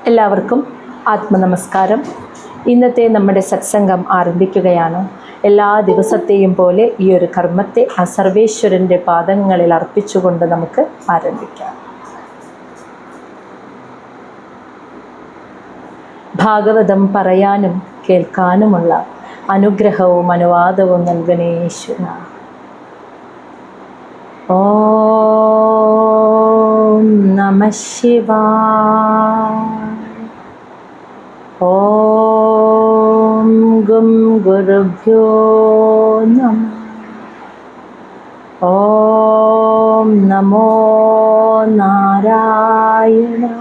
എല്ലാവർക്കും ആത്മനമസ്കാരം. ഇന്നത്തെ നമ്മുടെ സത്സംഗം ആരംഭിക്കുകയാണ്. എല്ലാ ദിവസത്തെയും പോലെ ഈ ഒരു കർമ്മത്തെ ആ സർവേശ്വരൻ്റെ പാദങ്ങളിൽ അർപ്പിച്ചുകൊണ്ട് നമുക്ക് ആരംഭിക്കാം. ഭാഗവതം പറയാനും കേൾക്കാനുമുള്ള അനുഗ്രഹവും അനുവാദവും നൽകണേ ഈശ്വര. ഓം നമഃ ശിവായ. ഓം ഗും ഗുരുഭ്യോ നമഃ. ഓം നമോ നാരായണായ.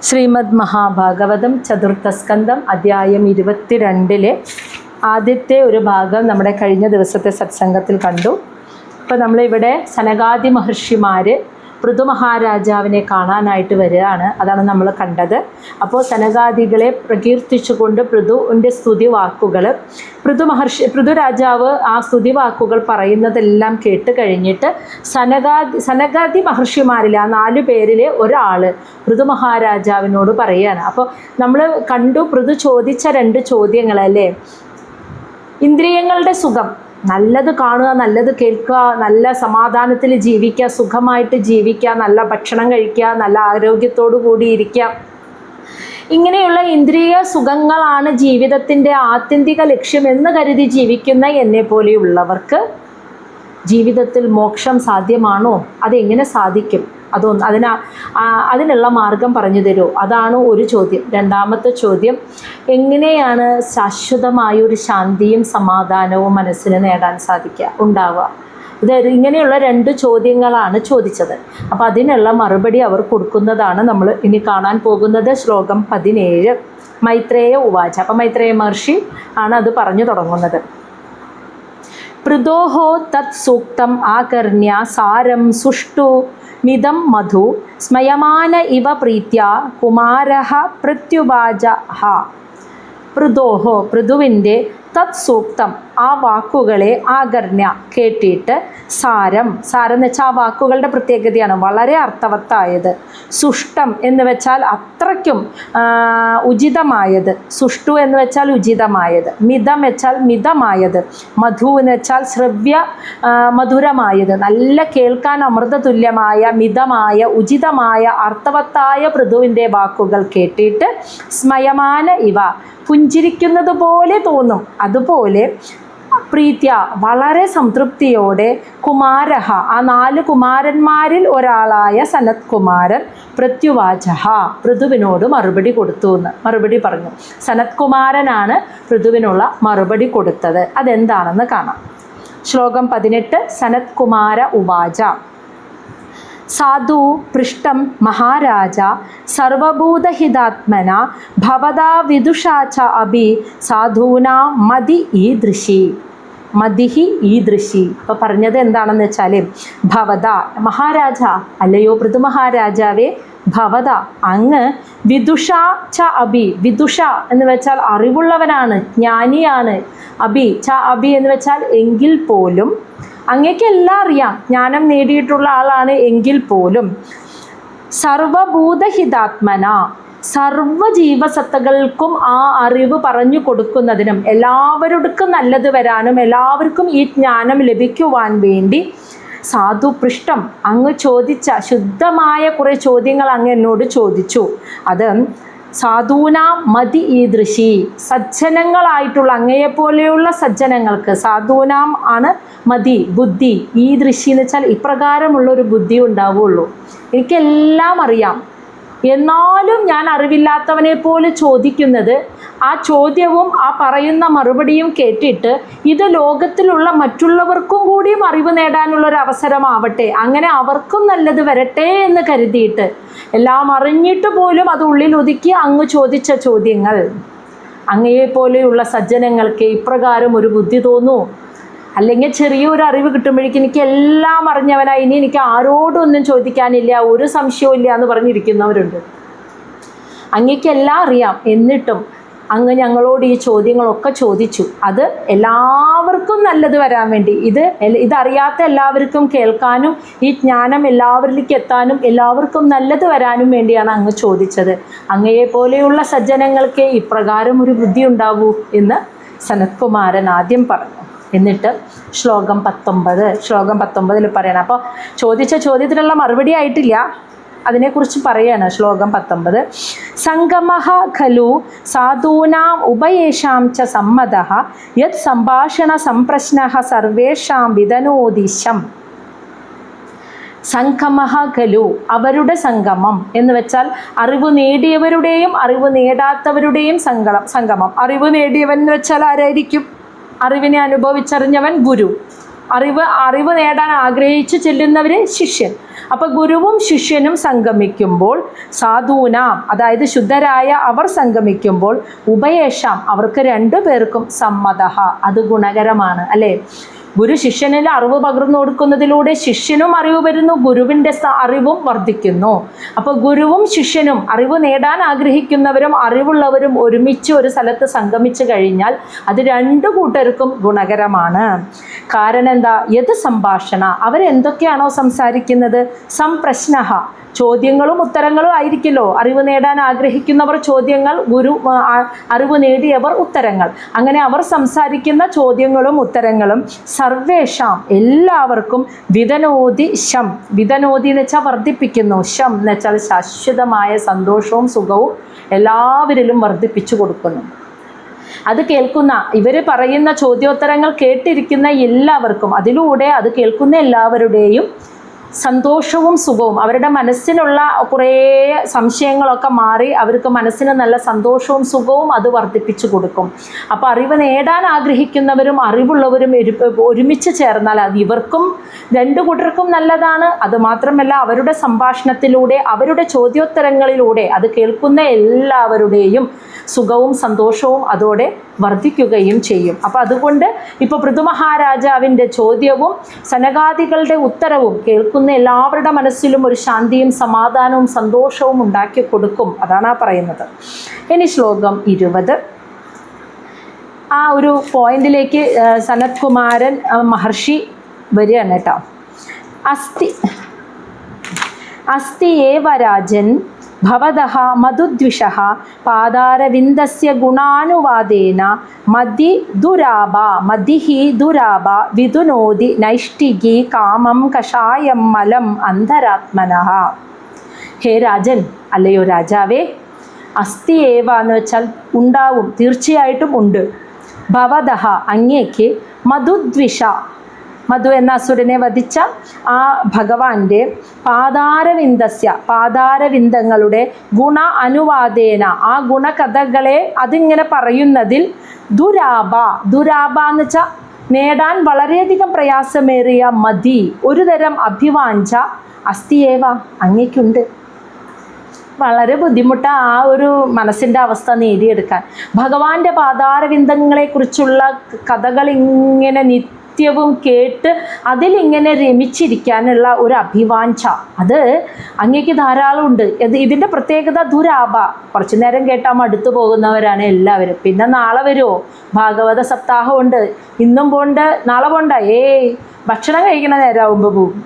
ശ്രീമദ് മഹാഭാഗവതം ചതുർത്ഥസ്കന്ധം അധ്യായം 22 ആദ്യത്തെ ഒരു ഭാഗം നമ്മുടെ കഴിഞ്ഞ ദിവസത്തെ സത്സംഗത്തിൽ കണ്ടു. ഇപ്പോൾ നമ്മളിവിടെ സനകാദി മഹർഷിമാർ പൃഥു മഹാരാജാവിനെ കാണാനായിട്ട് വരികയാണ്. അതാണ് നമ്മൾ കണ്ടത്. അപ്പോൾ സനകാദികളെ പ്രകീർത്തിച്ചുകൊണ്ട് പൃഥുവിൻ്റെ സ്തുതി വാക്കുകൾ പൃഥു രാജാവ് ആ സ്തുതി വാക്കുകൾ പറയുന്നതെല്ലാം കേട്ട് കഴിഞ്ഞിട്ട് സനകാദി മഹർഷിമാരിൽ ആ 4 പേരിൽ ഒരാൾ പൃഥു മഹാരാജാവിനോട് പറയുകയാണ്. അപ്പോൾ നമ്മൾ കണ്ടു പൃഥു ചോദിച്ച 2 ചോദ്യങ്ങളല്ലേ. ഇന്ദ്രിയങ്ങളുടെ സുഖം, നല്ലത് കാണുക, നല്ലത് കേൾക്കുക, നല്ല സമാധാനത്തിൽ ജീവിക്കുക, സുഖമായിട്ട് ജീവിക്കുക, നല്ല ഭക്ഷണം കഴിക്കുക, നല്ല ആരോഗ്യത്തോടു കൂടി ഇരിക്കുക, ഇങ്ങനെയുള്ള ഇന്ദ്രിയ സുഖങ്ങളാണ് ജീവിതത്തിൻ്റെ ആത്യന്തിക ലക്ഷ്യം എന്ന് കരുതി ജീവിക്കുന്ന എന്നെ പോലെയുള്ളവർക്ക് ജീവിതത്തിൽ മോക്ഷം സാധ്യമാണോ? അതെങ്ങനെ സാധിക്കും? അതിനുള്ള മാർഗം പറഞ്ഞു തരുമോ? അതാണ് ഒരു ചോദ്യം. രണ്ടാമത്തെ ചോദ്യം, എങ്ങനെയാണ് ശാശ്വതമായൊരു ശാന്തിയും സമാധാനവും മനസ്സിന് നേടാൻ ഉണ്ടാവുക? ഇങ്ങനെയുള്ള 2 ചോദ്യങ്ങളാണ് ചോദിച്ചത്. അപ്പോൾ അതിനുള്ള മറുപടി അവർ കൊടുക്കുന്നതാണ് നമ്മൾ ഇനി കാണാൻ പോകുന്നത്. ശ്ലോകം 17 മൈത്രേയ ഉവാച. അപ്പം മൈത്രേയ മഹർഷി ആണ് അത് പറഞ്ഞു തുടങ്ങുന്നത്. പൃഥോഹോ തത് സൂക്തം ആകർണ്യ സാരം സുഷ്ടു മിതം മധു സ്മയമാന ഇവ പ്രീത്യ കുമാരഃ പ്രത്യുവാച. പൃഥോഹോ പൃഥുവിൻ്റെ തത് സൂക്തം ആ വാക്കുകളെ ആകർണ്യ കേട്ടിട്ട് സാരം എന്ന് വെച്ചാൽ ആ വാക്കുകളുടെ പ്രത്യേകതയാണ് വളരെ അർത്ഥവത്തായത്. സുഷ്ടം എന്ന് വെച്ചാൽ അത്രയ്ക്കും ഉചിതമായത്. സുഷ്ടു എന്ന് വെച്ചാൽ ഉചിതമായത്. മിതം വെച്ചാൽ മിതമായത്. മധു എന്ന് വെച്ചാൽ ശ്രവ്യ മധുരമായത്. നല്ല കേൾക്കാൻ അമൃതതുല്യമായ മിതമായ ഉചിതമായ അർത്ഥവത്തായ പൃഥുവിൻ്റെ വാക്കുകൾ കേട്ടിട്ട് സ്മയമാന ഇവ പുഞ്ചിരിക്കുന്നത് പോലെ തോന്നും. അതുപോലെ പ്രീത്യ വളരെ സംതൃപ്തിയോടെ കുമാരഃ ആ 4 കുമാരന്മാരിൽ ഒരാളായ സനത് കുമാരൻ പ്രത്യുവാച പൃഥുവിനോട് മറുപടി പറഞ്ഞു. സനത് കുമാരനാണ് പൃഥുവിനുള്ള മറുപടി കൊടുത്തത്. അതെന്താണെന്ന് കാണാം. ശ്ലോകം 18 സനത് കുമാര ഉവാച. സാധു പൃഷ്ടം മഹാരാജ സർവഭൂതഹിതാത്മന ഭവതാ വിദുഷാ ച അഭി സാധൂനാ മതിഹി ഈദൃശി. ഇപ്പോൾ പറഞ്ഞത് എന്താണെന്ന് വെച്ചാൽ ഭവത മഹാരാജ, അല്ലയോ പൃഥു മഹാരാജാവേ, ഭവത അങ്ങ് വിദുഷാ ച അഭി. വിദുഷ എന്ന് വെച്ചാൽ അറിവുള്ളവനാണ്, ജ്ഞാനിയാണ്. അഭി ച അഭി എന്ന് വെച്ചാൽ എങ്കിൽ പോലും, അങ്ങേക്കെല്ലാം അറിയാം, ജ്ഞാനം നേടിയിട്ടുള്ള ആളാണ് എങ്കിൽ പോലും, സർവഭൂതഹിതാത്മന സർവജീവസത്തകൾക്കും ആ അറിവ് പറഞ്ഞു കൊടുക്കുന്നതിനും എല്ലാവർക്കും നല്ലത് വരാനും എല്ലാവർക്കും ഈ ജ്ഞാനം ലഭിക്കുവാൻ വേണ്ടി സാധു പൃഷ്ടം അങ്ങ് ചോദിച്ച ശുദ്ധമായ കുറേ ചോദ്യങ്ങൾ അങ്ങ് എന്നോട് ചോദിച്ചു. അത് സാധൂനാം മതി ഈദൃശി, സജ്ജനങ്ങളായിട്ടുള്ള അങ്ങയെപ്പോലെയുള്ള സജ്ജനങ്ങൾക്ക്, സാധൂനാം ആണ് മതി ബുദ്ധി, ഈദൃശി എന്ന് വെച്ചാൽ ഇപ്രകാരമുള്ളൊരു ബുദ്ധി ഉണ്ടാവുള്ളൂ. എനിക്കെല്ലാം അറിയാം, എന്നാലും ഞാൻ അറിവില്ലാത്തവനെ പോലെ ചോദിക്കുന്നത്, ആ ചോദ്യവും ആ പറയുന്ന മറുപടിയും കേട്ടിട്ട് ഇത് ലോകത്തിലുള്ള മറ്റുള്ളവർക്കും കൂടിയും അറിവ് നേടാനുള്ളൊരു അവസരമാവട്ടെ, അങ്ങനെ അവർക്കും നല്ലത് വരട്ടെ എന്ന് കരുതിയിട്ട് എല്ലാം അറിഞ്ഞിട്ട് പോലും അത് ഉള്ളിൽ ഒതുക്കി അങ്ങ് ചോദിച്ച ചോദ്യങ്ങൾ. അങ്ങയെപ്പോലെയുള്ള സജ്ജനങ്ങൾക്ക് ഇപ്രകാരം ഒരു ബുദ്ധി തോന്നൂ, അല്ലെങ്കിൽ ചെറിയൊരു അറിവ് കിട്ടുമ്പോഴേക്കും എനിക്ക് എല്ലാം അറിഞ്ഞവനായി, ഇനി എനിക്ക് ആരോടൊന്നും ചോദിക്കാനില്ല, ഒരു സംശയവും ഇല്ല എന്ന് പറഞ്ഞിരിക്കുന്നവരുണ്ട്. അങ്ങേക്കെല്ലാം അറിയാം, എന്നിട്ടും അങ്ങ് ഞങ്ങളോട് ഈ ചോദ്യങ്ങളൊക്കെ ചോദിച്ചു. അത് എല്ലാവർക്കും നല്ലത് വരാൻ വേണ്ടി, ഇതറിയാത്ത എല്ലാവർക്കും കേൾക്കാനും ഈ ജ്ഞാനം എല്ലാവരിലേക്ക് എത്താനും എല്ലാവർക്കും നല്ലത് വരാനും വേണ്ടിയാണ് അങ്ങ് ചോദിച്ചത്. അങ്ങയെ പോലെയുള്ള സജ്ജനങ്ങൾക്ക് ഇപ്രകാരം ഒരു ബുദ്ധി ഉണ്ടാവൂ എന്ന് സനത്കുമാരൻ ആദ്യം പറഞ്ഞു. എന്നിട്ട് ശ്ലോകം 19 പറയണം. അപ്പോൾ ചോദിച്ച ചോദ്യത്തിനുള്ള മറുപടി ആയിട്ടില്ല, അതിനെക്കുറിച്ച് പറയാണ്. ശ്ലോകം 19. സംഗമഃ ഖലു സാധൂനാം ഉഭയേഷാം ച സമ്മതഃ യത് സംഭാഷണ സംപ്രശ്നഃ സർവേഷാം വിദനോദിശം. സംഗമഃ ഖലു, അവരുടെ സംഗമം എന്ന് വെച്ചാൽ അറിവ് നേടിയവരുടെയും അറിവ് നേടാത്തവരുടെയും സംഗമം. അറിവ് നേടിയവൻ എന്ന് വെച്ചാൽ ആരായിരിക്കും? അറിവിനെ അനുഭവിച്ചറിഞ്ഞവൻ ഗുരു. അറിവ് നേടാൻ ആഗ്രഹിച്ചു ചെല്ലുന്നവർ ശിഷ്യൻ. അപ്പോൾ ഗുരുവും ശിഷ്യനും സംഗമിക്കുമ്പോൾ, സാധൂനാം അതായത് ശുദ്ധരായ അവർ സംഗമിക്കുമ്പോൾ, ഉഭയേഷാം അവർക്ക് രണ്ടു പേർക്കും സമ്മതഃ അത് ഗുണകരമാണ് അല്ലേ? ഗുരു ശിഷ്യനിൽ അറിവ് പകർന്നു കൊടുക്കുന്നതിലൂടെ ശിഷ്യനും അറിവ് വരുന്നു, ഗുരുവിൻ്റെ അറിവും വർദ്ധിക്കുന്നു. അപ്പോൾ ഗുരുവും ശിഷ്യനും അറിവ് നേടാൻ ആഗ്രഹിക്കുന്നവരും അറിവുള്ളവരും ഒരുമിച്ച് ഒരു സ്ഥലത്ത് സംഗമിച്ചു കഴിഞ്ഞാൽ അത് രണ്ടു കൂട്ടർക്കും ഗുണകരമാണ്. കാരണം എന്താ? യത് സംഭാഷണ, അവരെന്തൊക്കെയാണോ സംസാരിക്കുന്നത്, സംപ്രശ്നഃ ചോദ്യങ്ങളും ഉത്തരങ്ങളും ആയിരിക്കുമല്ലോ. അറിവ് നേടാൻ ആഗ്രഹിക്കുന്നവർ ചോദ്യങ്ങൾ, അറിവ് നേടിയവർ ഉത്തരങ്ങൾ. അങ്ങനെ അവർ സംസാരിക്കുന്ന ചോദ്യങ്ങളും ഉത്തരങ്ങളും സർവേഷാം എല്ലാവർക്കും വിദനോതി ശം, വിദനോതി എന്ന് വെച്ചാൽ വർദ്ധിപ്പിക്കുന്നു, ശം എന്ന് വെച്ചാൽ ശാശ്വതമായ സന്തോഷവും സുഖവും എല്ലാവരിലും വർദ്ധിപ്പിച്ചു കൊടുക്കുന്നു. അത് കേൾക്കുന്ന, ഇവർ പറയുന്ന ചോദ്യോത്തരങ്ങൾ കേട്ടിരിക്കുന്ന എല്ലാവർക്കും, അതിലൂടെ അത് കേൾക്കുന്ന എല്ലാവരുടെയും സന്തോഷവും സുഖവും, അവരുടെ മനസ്സിനുള്ള കുറേ സംശയങ്ങളൊക്കെ മാറി അവർക്ക് മനസ്സിന് നല്ല സന്തോഷവും സുഖവും അത് വർദ്ധിപ്പിച്ചു കൊടുക്കും. അപ്പോൾ അറിവ് നേടാൻ ആഗ്രഹിക്കുന്നവരും അറിവുള്ളവരും ഒരുമിച്ച് ചേർന്നാൽ അത് ഇവർക്കും രണ്ടു കൂട്ടർക്കും നല്ലതാണ്. അതുമാത്രമല്ല അവരുടെ സംഭാഷണത്തിലൂടെ അവരുടെ ചോദ്യോത്തരങ്ങളിലൂടെ അത് കേൾക്കുന്ന എല്ലാവരുടെയും സുഖവും സന്തോഷവും അതോടെ വർദ്ധിക്കുകയും ചെയ്യും. അപ്പോൾ അതുകൊണ്ട് ഇപ്പോൾ പൃഥുമഹാരാജാവിൻ്റെ ചോദ്യവും സനകാദികളുടെ ഉത്തരവും കേൾക്കുന്ന എല്ലാവരുടെ മനസ്സിലും ഒരു ശാന്തിയും സമാധാനവും സന്തോഷവും ഉണ്ടാക്കി കൊടുക്കും. അതാണ് ആ പറയുന്നത്. ഇനി ശ്ലോകം 20. ആ ഒരു പോയിന്റിലേക്ക് സനത്കുമാരൻ മഹർഷി വരികയാണ് കേട്ടോ. അസ്തി ഏവ രാജൻ ഭവതഃ മധുദ്വിഷഃ പാദാരവിന്ദസ്യ ഗുണാനുവാദേന മതിഃ ദുരാപ വിദുനോതി നൈഷ്ഠികി കാമം കഷായം മലം അന്ധരാത്മനഃ. ഹേ രാജൻ, അല്ലയോ രാജാവേ, അസ്തി ഏവ എന്ന് വെച്ചാൽ ഉണ്ടാവും, തീർച്ചയായിട്ടും ഉണ്ട്. ഭവതഃ അങ്ങേക്ക് മധുദ്വിഷ, മധു എന്ന അസുരനെ വധിച്ച ആ ഭഗവാന്റെ പാദാരവിന്ദങ്ങളുടെ ഗുണ അനുവാദേന, ആ ഗുണകഥകളെ അതിങ്ങനെ പറയുന്നതിൽ ദുരാപ എന്ന് വെച്ചാൽ നേടാൻ വളരെയധികം പ്രയാസമേറിയ മതി, ഒരു തരം അഭിവാഞ്ച അസ്തിയേവ അങ്ങേക്കുണ്ട്. വളരെ ബുദ്ധിമുട്ടാണ് ആ ഒരു മനസ്സിൻ്റെ അവസ്ഥ നേടിയെടുക്കാൻ. ഭഗവാന്റെ പാദാരവിന്ദങ്ങളെക്കുറിച്ചുള്ള കഥകൾ ഇങ്ങനെ നിത്യവും കേട്ട് അതിലിങ്ങനെ രമിച്ചിരിക്കാനുള്ള ഒരു അഭിവാഞ്ച അത് അങ്ങേക്ക് ധാരാളമുണ്ട്. ഇതിൻ്റെ പ്രത്യേകത ദുരാപ, കുറച്ചു നേരം കേട്ടാൽ മടുത്തു പോകുന്നവരാണ് എല്ലാവരും. പിന്നെ നാളെ വരുമോ, ഭാഗവത സപ്താഹമുണ്ട്, ഇന്നും പോണ്ട് നാളെ പോണ്ട, ഭക്ഷണം കഴിക്കണ നേരമാകുമ്പോൾ പോകും.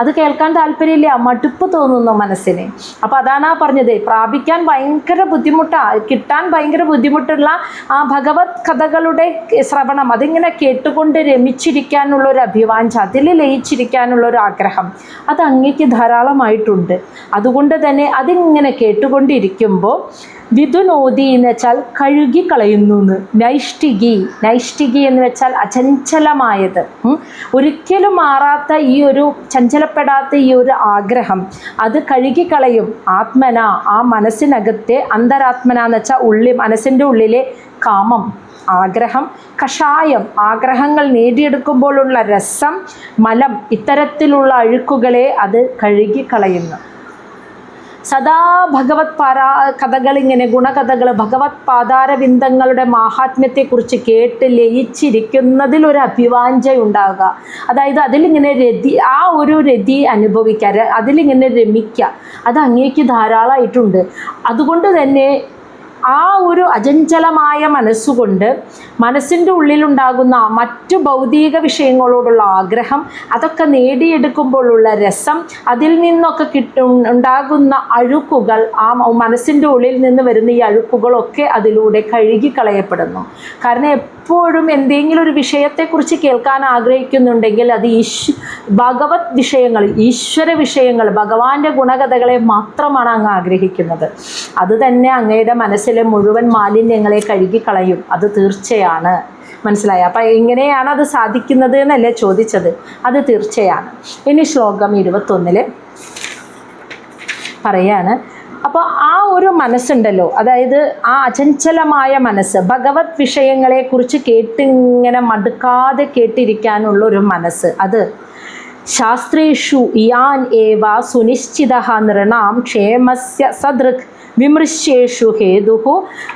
അത് കേൾക്കാൻ താല്പര്യമില്ല, മടുപ്പ് തോന്നുന്നു മനസ്സിന്. അപ്പോൾ അതാണ് ആ പറഞ്ഞത്, പ്രാപിക്കാൻ ഭയങ്കര ബുദ്ധിമുട്ടാണ്, കിട്ടാൻ ഭയങ്കര ബുദ്ധിമുട്ടുള്ള ആ ഭഗവത് കഥകളുടെ ശ്രവണം, അതിങ്ങനെ കേട്ടുകൊണ്ട് രമിച്ചിരിക്കാനുള്ളൊരു അഭിവാഞ്ച, അതിൽ ലയിച്ചിരിക്കാനുള്ളൊരു ആഗ്രഹം അത് അങ്ങേക്ക് ധാരാളമായിട്ടുണ്ട്. അതുകൊണ്ട് തന്നെ അതിങ്ങനെ കേട്ടുകൊണ്ടിരിക്കുമ്പോൾ വിദുനോതി എന്ന് വെച്ചാൽ കഴുകിക്കളയുന്നു എന്ന്, നൈഷ്ഠികി എന്ന് വെച്ചാൽ അചഞ്ചലമായത്, ഒരിക്കലും മാറാത്ത ഈ ഒരു ചഞ്ചലപ്പെടാത്ത ഈ ഒരു ആഗ്രഹം അത് കഴുകിക്കളയും. ആത്മന, ആ മനസ്സിനകത്തെ, അന്തരാത്മന എന്ന് വെച്ചാൽ മനസ്സിൻ്റെ ഉള്ളിലെ കാമം, ആഗ്രഹം, കഷായം ആഗ്രഹങ്ങൾ നേടിയെടുക്കുമ്പോഴുള്ള രസം, മലം ഇത്തരത്തിലുള്ള അഴുക്കുകളെ അത് കഴുകിക്കളയുന്നു. സദാ ഭഗവത് കഥകളിങ്ങനെ ഗുണകഥകൾ, ഭഗവത് പാദാരവിന്ദങ്ങളുടെ മാഹാത്മ്യത്തെക്കുറിച്ച് കേട്ട് ലയിച്ചിരിക്കുന്നതിലൊരു അഭിവാഞ്ചയുണ്ടാവുക. അതായത് അതിലിങ്ങനെ ആ ഒരു രതി അനുഭവിക്കുക, അതിലിങ്ങനെ രമിക്കുക, അത് അങ്ങേക്ക് ധാരാളമായിട്ടുണ്ട്. അതുകൊണ്ട് തന്നെ ആ ഒരു അചഞ്ചലമായ മനസ്സുകൊണ്ട് മനസ്സിൻ്റെ ഉള്ളിലുണ്ടാകുന്ന മറ്റു ഭൗതിക വിഷയങ്ങളോടുള്ള ആഗ്രഹം, അതൊക്കെ നേടിയെടുക്കുമ്പോഴുള്ള രസം, അതിൽ നിന്നൊക്കെ ഉണ്ടാകുന്ന അഴുക്കുകൾ, ആ മനസ്സിൻ്റെ ഉള്ളിൽ നിന്ന് വരുന്ന ഈ അഴുക്കുകളൊക്കെ അതിലൂടെ കഴുകിക്കളയപ്പെടുന്നു. കാരണം എപ്പോഴും എന്തെങ്കിലും ഒരു വിഷയത്തെക്കുറിച്ച് കേൾക്കാൻ ആഗ്രഹിക്കുന്നുണ്ടെങ്കിൽ അത് ഭഗവത് വിഷയങ്ങൾ, ഈശ്വര വിഷയങ്ങൾ, ഭഗവാന്റെ ഗുണകഥകളെ മാത്രമാണ് അങ്ങ് ആഗ്രഹിക്കുന്നത്. അത് തന്നെ അങ്ങയുടെ മനസ്സിലെ മുഴുവൻ മാലിന്യങ്ങളെ കഴുകിക്കളയും, അത് തീർച്ചയാണ്. മനസ്സിലായി? അപ്പം എങ്ങനെയാണ് അത് സാധിക്കുന്നത് എന്നല്ലേ ചോദിച്ചത്? അത് തീർച്ചയാണ്. ഇനി ശ്ലോകം 21 പറയാണ്. അപ്പോൾ ആ ഒരു മനസ്സുണ്ടല്ലോ, അതായത് ആ അചഞ്ചലമായ മനസ്സ്, ഭഗവത് വിഷയങ്ങളെക്കുറിച്ച് കേട്ടിങ്ങനെ മടുക്കാതെ കേട്ടിരിക്കാനുള്ള ഒരു മനസ്സ്, അത് ശാസ്ത്രേഷു യാൻ ഏവ സുനിശ്ചിതഃ നൃണാം ക്ഷേമസ്യ സദൃക് വിമൃശ്യേഷു ഹേതുഃ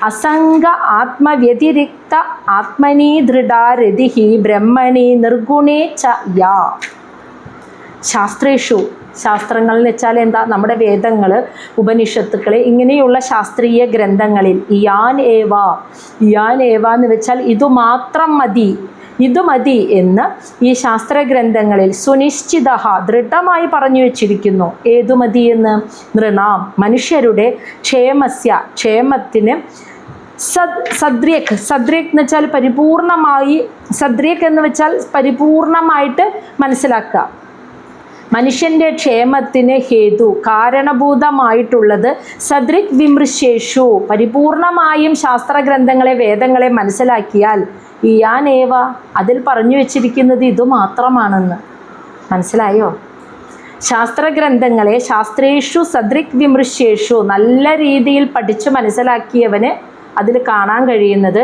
അസംഗ ആത്മവ്യതിരിക്ത ആത്മനി ദൃഢാ രതിഃ ബ്രഹ്മണി നിർഗുണേ ച യാ. ശാസ്ത്രേഷു, ശാസ്ത്രങ്ങൾ എന്ന് വെച്ചാൽ എന്താ? നമ്മുടെ വേദങ്ങൾ, ഉപനിഷത്തുക്കൾ, ഇങ്ങനെയുള്ള ശാസ്ത്രീയ ഗ്രന്ഥങ്ങളിൽ യാൻ ഏവ എന്ന് വെച്ചാൽ ഇതു മാത്രം മതി, ഇത് മതി എന്ന് ഈ ശാസ്ത്രഗ്രന്ഥങ്ങളിൽ സുനിശ്ചിത, ദൃഢമായി പറഞ്ഞു വച്ചിരിക്കുന്നു. ഏതു മതി എന്ന്? നൃണാം, മനുഷ്യരുടെ ക്ഷേമത്തിന് സദ്ര്യക് എന്ന് വെച്ചാൽ പരിപൂർണമായി, സദ്ര്യക് എന്ന് വെച്ചാൽ പരിപൂർണമായിട്ട് മനസ്സിലാക്കുക. മനുഷ്യൻ്റെ ക്ഷേമത്തിന് ഹേതു, കാരണഭൂതമായിട്ടുള്ളത് സദ്രിക് വിമൃശേഷു, പരിപൂർണമായും ശാസ്ത്രഗ്രന്ഥങ്ങളെ, വേദങ്ങളെ മനസ്സിലാക്കിയാൽ യാനേവ, അതിൽ പറഞ്ഞു വച്ചിരിക്കുന്നത് ഇതു മാത്രമാണെന്ന്. മനസ്സിലായോ? ശാസ്ത്രഗ്രന്ഥങ്ങളെ ശാസ്ത്രേഷു സദ്രിക് വിമൃശേഷു, നല്ല രീതിയിൽ പഠിച്ച് മനസ്സിലാക്കിയവന് അതിൽ കാണാൻ കഴിയുന്നത്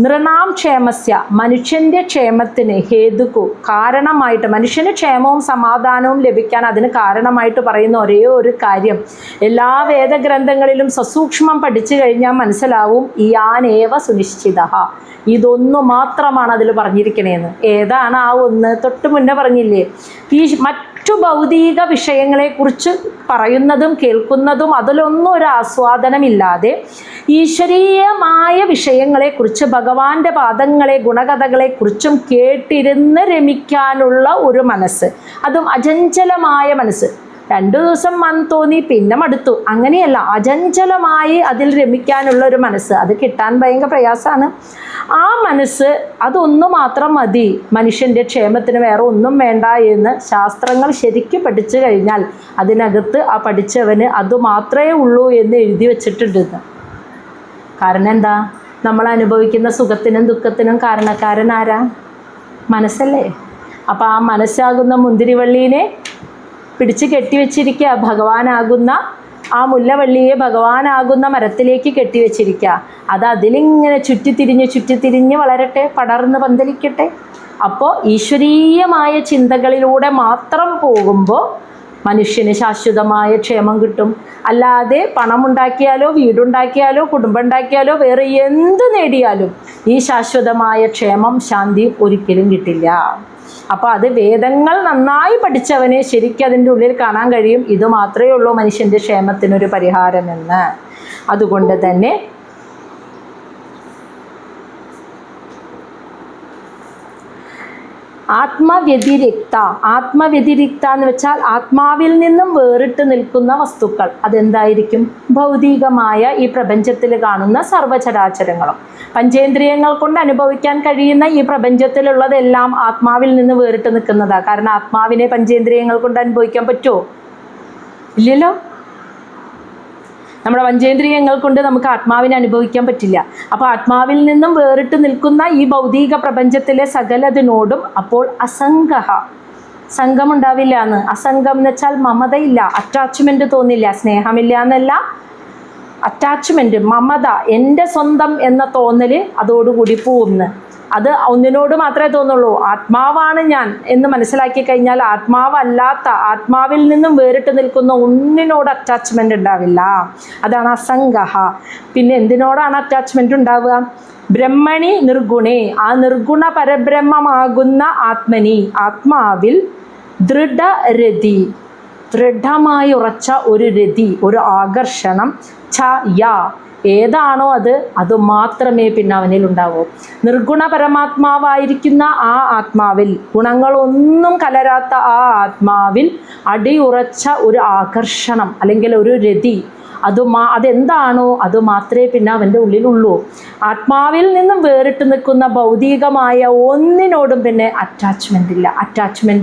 നൃണാം ക്ഷേമസ്യ, മനുഷ്യൻ്റെ ക്ഷേമത്തിന് ഹേതുക്കു, കാരണമായിട്ട്, മനുഷ്യന് ക്ഷേമവും സമാധാനവും ലഭിക്കാൻ അതിന് കാരണമായിട്ട് പറയുന്ന ഒരേ ഒരു കാര്യം, എല്ലാ വേദഗ്രന്ഥങ്ങളിലും സസൂക്ഷ്മം പഠിച്ചു കഴിഞ്ഞാൽ മനസ്സിലാവും, യാനേവ സുനിശ്ചിത, ഇതൊന്നു മാത്രമാണ് അതിൽ പറഞ്ഞിരിക്കണേന്ന്. ഏതാണ് ആ ഒന്ന്? തൊട്ട് മുന്നേ പറഞ്ഞില്ലേ, ഈ മറ്റു ഭൗതിക വിഷയങ്ങളെക്കുറിച്ച് പറയുന്നതും കേൾക്കുന്നതും അതിലൊന്നും ഒരു ആസ്വാദനമില്ലാതെ ഈശ്വരീയമായ വിഷയങ്ങളെക്കുറിച്ച്, ഭഗവാന്റെ പാദങ്ങളെ, ഗുണകഥകളെക്കുറിച്ചും കേട്ടിരുന്ന് രമിക്കാനുള്ള ഒരു മനസ്സ്, അതും അചഞ്ചലമായ മനസ്സ്. 2 ദിവസം തോന്നി പിന്നെ മടുത്തു, അങ്ങനെയല്ല, അചഞ്ചലമായി അതിൽ രമിക്കാനുള്ള ഒരു മനസ്സ്, അത് കിട്ടാൻ ഭയങ്കര പ്രയാസമാണ്. ആ മനസ്സ്, അതൊന്നു മാത്രം മതി മനുഷ്യൻ്റെ ക്ഷേമത്തിന്, വേറെ ഒന്നും വേണ്ട എന്ന് ശാസ്ത്രങ്ങൾ ശരിക്കും പഠിച്ചു കഴിഞ്ഞാൽ അതിനകത്ത് ആ പഠിച്ചവന് അതുമാത്രമേ ഉള്ളൂ എന്ന് എഴുതി വച്ചിട്ടുണ്ട്. കാരണം എന്താ? നമ്മൾ അനുഭവിക്കുന്ന സുഖത്തിനും ദുഃഖത്തിനും കാരണക്കാരൻ ആരാ? മനസ്സല്ലേ? അപ്പോൾ ആ മനസ്സാകുന്ന മുന്തിരിവള്ളീനെ പിടിച്ച് കെട്ടിവെച്ചിരിക്കുക, ഭഗവാനാകുന്ന ആ മുല്ലവള്ളിയെ ഭഗവാനാകുന്ന മരത്തിലേക്ക് കെട്ടിവെച്ചിരിക്കുക. അത് അതിലിങ്ങനെ ചുറ്റിത്തിരിഞ്ഞ് വളരട്ടെ, പടർന്ന് പന്തലിക്കട്ടെ. അപ്പോൾ ഈശ്വരീയമായ ചിന്തകളിലൂടെ മാത്രം പോകുമ്പോൾ മനുഷ്യന് ശാശ്വതമായ ക്ഷേമം കിട്ടും. അല്ലാതെ പണമുണ്ടാക്കിയാലോ, വീടുണ്ടാക്കിയാലോ, കുടുംബം ഉണ്ടാക്കിയാലോ, വേറെ എന്ത് നേടിയാലും ഈ ശാശ്വതമായ ക്ഷേമം, ശാന്തി ഒരിക്കലും കിട്ടില്ല. അപ്പോൾ അത് വേദങ്ങൾ നന്നായി പഠിച്ചവന് ശരിക്കും അതിൻ്റെ ഉള്ളിൽ കാണാൻ കഴിയും, ഇത് മാത്രമേ ഉള്ളൂ മനുഷ്യൻ്റെ ക്ഷേമത്തിനൊരു പരിഹാരമെന്ന്. അതുകൊണ്ട് തന്നെ ആത്മവ്യതിരിക്ത എന്ന് വെച്ചാൽ ആത്മാവിൽ നിന്നും വേറിട്ട് നിൽക്കുന്ന വസ്തുക്കൾ. അതെന്തായിരിക്കും? ഭൗതികമായ ഈ പ്രപഞ്ചത്തിൽ കാണുന്ന സർവ്വചരാചരങ്ങളും, പഞ്ചേന്ദ്രിയങ്ങൾ കൊണ്ട് അനുഭവിക്കാൻ കഴിയുന്ന ഈ പ്രപഞ്ചത്തിലുള്ളതെല്ലാം ആത്മാവിൽ നിന്ന് വേറിട്ട് നിൽക്കുന്നതാണ്. കാരണം ആത്മാവിനെ പഞ്ചേന്ദ്രിയങ്ങൾ കൊണ്ട് അനുഭവിക്കാൻ പറ്റുമോ? ഇല്ലല്ലോ. നമ്മുടെ പഞ്ചേന്ദ്രിയങ്ങൾ കൊണ്ട് നമുക്ക് ആത്മാവിനെ അനുഭവിക്കാൻ പറ്റില്ല. അപ്പോൾ ആത്മാവിൽ നിന്നും വേറിട്ട് നിൽക്കുന്ന ഈ ഭൗതിക പ്രപഞ്ചത്തിലെ സകലതിനോടും അപ്പോൾ അസംഗഃ, സംഘമുണ്ടാവില്ല എന്ന്. അസംഗം എന്ന് വെച്ചാൽ മമതയില്ല, അറ്റാച്ച്മെൻറ്റ് തോന്നില്ല, സ്നേഹമില്ല എന്നല്ല, അറ്റാച്ച്മെൻറ്റ്, മമത, എൻ്റെ സ്വന്തം എന്ന തോന്നൽ അതോടുകൂടി പോകുന്നു. അത് ഒന്നിനോട് മാത്രമേ തോന്നുള്ളൂ. ആത്മാവാണ് ഞാൻ എന്ന് മനസ്സിലാക്കി കഴിഞ്ഞാൽ ആത്മാവല്ലാത്ത, ആത്മാവിൽ നിന്നും വേറിട്ട് നിൽക്കുന്ന ഒന്നിനോട് അറ്റാച്ച്മെൻ്റ് ഉണ്ടാവില്ല. അതാണ് അസംഗഃ. പിന്നെ എന്തിനോടാണ് അറ്റാച്ച്മെൻ്റ് ഉണ്ടാവുക? ബ്രഹ്മണി നിർഗുണേ, ആ നിർഗുണ പരബ്രഹ്മമാകുന്ന ആത്മനി, ആത്മാവിൽ ദൃഢരതി, ദൃഢമായി ഉറച്ച ഒരു രതി, ഒരു ആകർഷണം, ഛ യാ, ഏതാണോ അത് മാത്രമേ പിന്നെ അവനിൽ ഉണ്ടാവൂ. നിർഗുണ പരമാത്മാവായിരിക്കുന്ന ആ ആത്മാവിൽ, ഗുണങ്ങളൊന്നും കലരാത്ത ആ ആത്മാവിൽ അടിയുറച്ച ഒരു ആകർഷണം അല്ലെങ്കിൽ ഒരു രതി, അതെന്താണോ അത് മാത്രമേ പിന്നെ അവൻ്റെ ഉള്ളിലുള്ളൂ. ആത്മാവിൽ നിന്നും വേറിട്ട് നിൽക്കുന്ന ഭൗതികമായ ഒന്നിനോടും പിന്നെ അറ്റാച്ച്മെൻ്റ്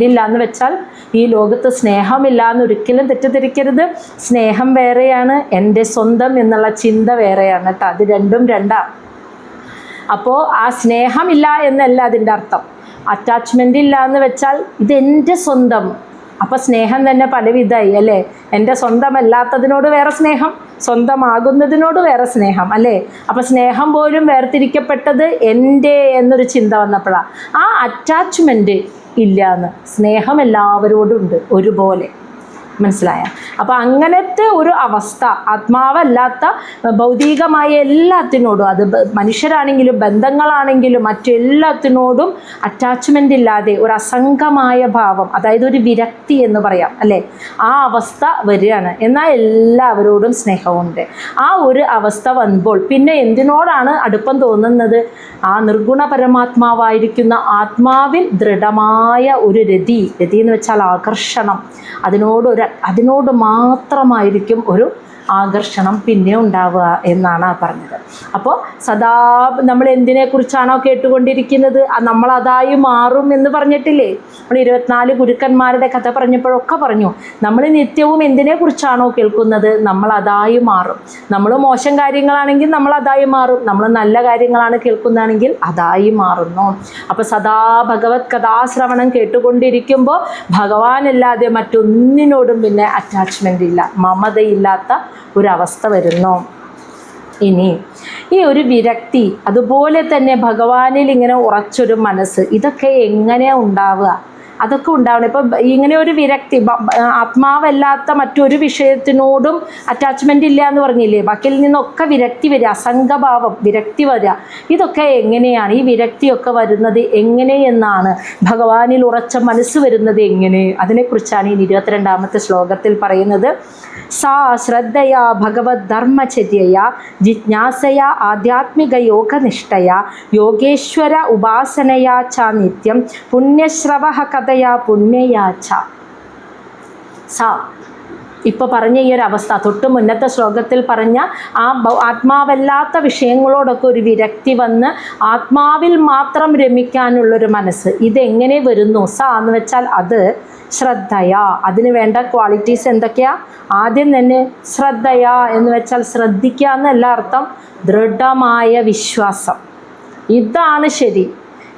ഇല്ല എന്ന് വെച്ചാൽ ഈ ലോകത്ത് സ്നേഹമില്ല എന്ന് ഒരിക്കലും തെറ്റിദ്ധരിക്കരുത്. സ്നേഹം വേറെയാണ്, എൻ്റെ സ്വന്തം എന്നുള്ള ചിന്ത വേറെയാണ് കേട്ടോ. അത് രണ്ടും രണ്ടാണ്. അപ്പോൾ ആ സ്നേഹമില്ല എന്നല്ല അതിൻ്റെ അർത്ഥം. അറ്റാച്ച്മെൻ്റ് ഇല്ല എന്ന് വെച്ചാൽ ഇതെൻ്റെ സ്വന്തം. അപ്പം സ്നേഹം തന്നെ പലവിധമായി അല്ലേ. എൻ്റെ സ്വന്തമല്ലാത്തതിനോട് വേറെ സ്നേഹം, സ്വന്തമാകുന്നതിനോട് വേറെ സ്നേഹം അല്ലേ. അപ്പം സ്നേഹം പോലും വേർതിരിക്കപ്പെട്ടത് എൻ്റെ എന്നൊരു ചിന്ത വന്നപ്പോഴാണ്. ആ അറ്റാച്ച്മെൻറ്റ് ഇല്ല എന്ന്. സ്നേഹം എല്ലാവരോടും ഉണ്ട് ഒരുപോലെ. മനസ്സിലായ? അപ്പോൾ അങ്ങനത്തെ ഒരു അവസ്ഥ ആത്മാവല്ലാത്ത ഭൗതികമായ എല്ലാത്തിനോടും, അത് മനുഷ്യരാണെങ്കിലും ബന്ധങ്ങളാണെങ്കിലും മറ്റെല്ലാത്തിനോടും അറ്റാച്ച്മെൻ്റ് ഇല്ലാതെ ഒരു അസംഗമായ ഭാവം, അതായത് ഒരു വിരക്തി എന്ന് പറയാം അല്ലേ, ആ അവസ്ഥ വരികയാണ്. എന്നാൽ എല്ലാവരോടും സ്നേഹമുണ്ട്. ആ ഒരു അവസ്ഥ വന്നപ്പോൾ പിന്നെ എന്തിനോടാണ് അടുപ്പം തോന്നുന്നത്? ആ നിർഗുണ പരമാത്മാവായിരിക്കുന്ന ആത്മാവിൽ ദൃഢമായ ഒരു രതി എന്ന് വെച്ചാൽ ആകർഷണം, അതിനോട് മാത്രമായിരിക്കും ഒരു ആകർഷണം പിന്നെ ഉണ്ടാവുക എന്നാണ് പറഞ്ഞത്. അപ്പോൾ സദാ നമ്മൾ എന്തിനെക്കുറിച്ചാണോ കേട്ടുകൊണ്ടിരിക്കുന്നത് നമ്മളതായി മാറും എന്ന് പറഞ്ഞിട്ടില്ലേ. നമ്മൾ 24 ഗുരുക്കന്മാരുടെ കഥ പറഞ്ഞപ്പോഴൊക്കെ പറഞ്ഞു, നമ്മൾ നിത്യവും എന്തിനെക്കുറിച്ചാണോ കേൾക്കുന്നത് നമ്മളതായി മാറും. നമ്മൾ മോശം കാര്യങ്ങളാണെങ്കിൽ നമ്മളതായി മാറും, നമ്മൾ നല്ല കാര്യങ്ങളാണ് കേൾക്കുന്നതാണെങ്കിൽ അതായി മാറുന്നു. അപ്പോൾ സദാ ഭഗവത് കഥാശ്രവണം കേട്ടുകൊണ്ടിരിക്കുമ്പോൾ ഭഗവാനല്ലാതെ മറ്റൊന്നിനോടും പിന്നെ അറ്റാച്ച്മെൻ്റ് ഇല്ല, മമതയില്ലാത്ത ഒരവസ്ഥ വരുന്നു. ഇനി ഈ ഒരു വിരക്തി, അതുപോലെ തന്നെ ഭഗവാനിൽ ഇങ്ങനെ ഉറച്ചൊരു മനസ്സ്, ഇതൊക്കെ എങ്ങനെയാണ് ഉണ്ടാവുക? അതൊക്കെ ഉണ്ടാവണം. ഇപ്പം ഇങ്ങനെ ഒരു വിരക്തി, ആത്മാവല്ലാത്ത മറ്റൊരു വിഷയത്തിനോടും അറ്റാച്ച്മെൻ്റ് ഇല്ല എന്ന് പറഞ്ഞില്ലേ, ബാക്കിയിൽ നിന്നൊക്കെ വിരക്തി വരിക, അസംഗഭാവം, വിരക്തി വരിക. ഇതൊക്കെ എങ്ങനെയാണ്? ഈ വിരക്തിയൊക്കെ വരുന്നത് എങ്ങനെയെന്നാണ്, ഭഗവാനിൽ ഉറച്ച മനസ്സ് വരുന്നത് എങ്ങനെ? അതിനെക്കുറിച്ചാണ് ഈ 22ാമത്തെ ശ്ലോകത്തിൽ പറയുന്നത്. സാ ശ്രദ്ധയാ ഭഗവത് ധർമ്മചര്യയാ ജിജ്ഞാസയാ ആധ്യാത്മിക യോഗനിഷ്ഠയാ യോഗേശ്വര ഉപാസനയാ ച നിത്യം പുണ്യശ്രവ കഥയാ പുണ്യയാ ച. സാ ഇപ്പോൾ പറഞ്ഞ ഈ ഒരു അവസ്ഥ, തൊട്ട് മുന്നത്തെ ശ്ലോകത്തിൽ പറഞ്ഞ ആ ആത്മാവല്ലാത്ത വിഷയങ്ങളോടൊക്കെ ഒരു വിരക്തി വന്ന് ആത്മാവിൽ മാത്രം രമിക്കാനുള്ളൊരു മനസ്സ്, ഇതെങ്ങനെ വരുന്നു? സ എന്ന് വെച്ചാൽ അത്, ശ്രദ്ധയാ, അതിന് വേണ്ട ക്വാളിറ്റീസ് എന്തൊക്കെയാ? ആദ്യം തന്നെ ശ്രദ്ധയാ എന്ന് വെച്ചാൽ ശ്രദ്ധിക്കുക എന്നല്ല അർത്ഥം, ദൃഢമായ വിശ്വാസം, ഇതാണ് ശരി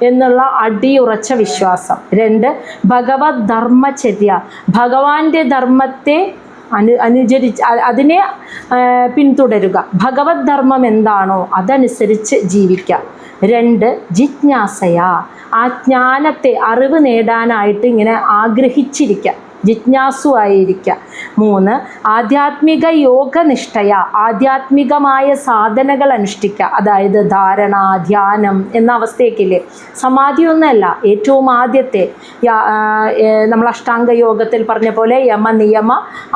എന്നുള്ള അടിയുറച്ച വിശ്വാസം. 2 ഭഗവത് ധർമ്മചര്യ, ഭഗവാന്റെ ധർമ്മത്തെ അനുചരിച്ച് അതിനെ പിന്തുടരുക. ഭഗവത് ധർമ്മം എന്താണോ അതനുസരിച്ച് ജീവിക്കുക. 2 ജിജ്ഞാസയ, ആ ജ്ഞാനത്തെ, അറിവ് നേടാനായിട്ട് ഇങ്ങനെ ആഗ്രഹിച്ചിരിക്കുക, ജിജ്ഞാസു ആയിരിക്കുക. 3 ആധ്യാത്മിക യോഗനിഷ്ഠയ, ആധ്യാത്മികമായ സാധനകൾ അനുഷ്ഠിക്കുക. അതായത് ധാരണ, ധ്യാനം എന്ന അവസ്ഥയൊക്കെയില്ലേ, സമാധിയൊന്നുമല്ല, ഏറ്റവും ആദ്യത്തെ നമ്മൾ അഷ്ടാംഗ യോഗത്തിൽ പറഞ്ഞ പോലെ യമ, നിയമ,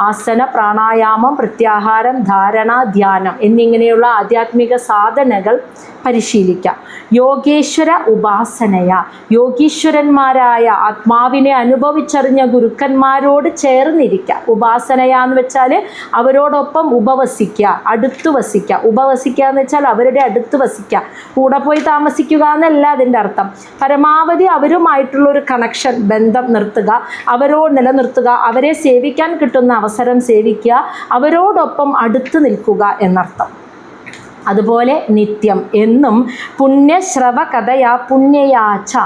ആസന, പ്രാണായാമം, പ്രത്യാഹാരം, ധാരണ, ധ്യാനം എന്നിങ്ങനെയുള്ള ആധ്യാത്മിക സാധനകൾ പരിശീലിക്കുക. യോഗേശ്വര ഉപാസനയ, യോഗീശ്വരന്മാരായ ആത്മാവിനെ അനുഭവിച്ചറിഞ്ഞ ഗുരുക്കന്മാരോട് ചേർന്നിരിക്കുക. ഉപാസനയ എന്ന് വെച്ചാൽ അവരോടൊപ്പം ഉപവസിക്കുക, അടുത്ത് വസിക്കുക. ഉപവസിക്കുക എന്ന് വെച്ചാൽ അവരുടെ അടുത്ത് വസിക്കുക, കൂടെ പോയി താമസിക്കുക എന്നല്ല അതിൻ്റെ അർത്ഥം. പരമാവധി അവരുമായിട്ടുള്ളൊരു കണക്ഷൻ, ബന്ധം നിർത്തുക, അവരോട് നിലനിർത്തുക, അവരെ സേവിക്കാൻ കിട്ടുന്ന അവസരം സേവിക്കുക, അവരോടൊപ്പം അടുത്ത് നിൽക്കുക എന്നർത്ഥം. അതുപോലെ നിത്യം എന്നും പുണ്യശ്രവ കഥയാ പുണ്യയാച്ച,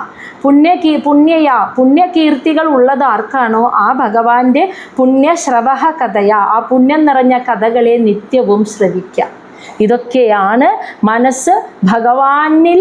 പുണ്യകീർത്തികൾ ഉള്ളത് ആർക്കാണോ ആ ഭഗവാന്റെ പുണ്യശ്രവ കഥയാ, ആ പുണ്യം നിറഞ്ഞ കഥകളെ നിത്യവും ശ്രവിക്കുക. ഇതൊക്കെയാണ് മനസ്സ് ഭഗവാനിൽ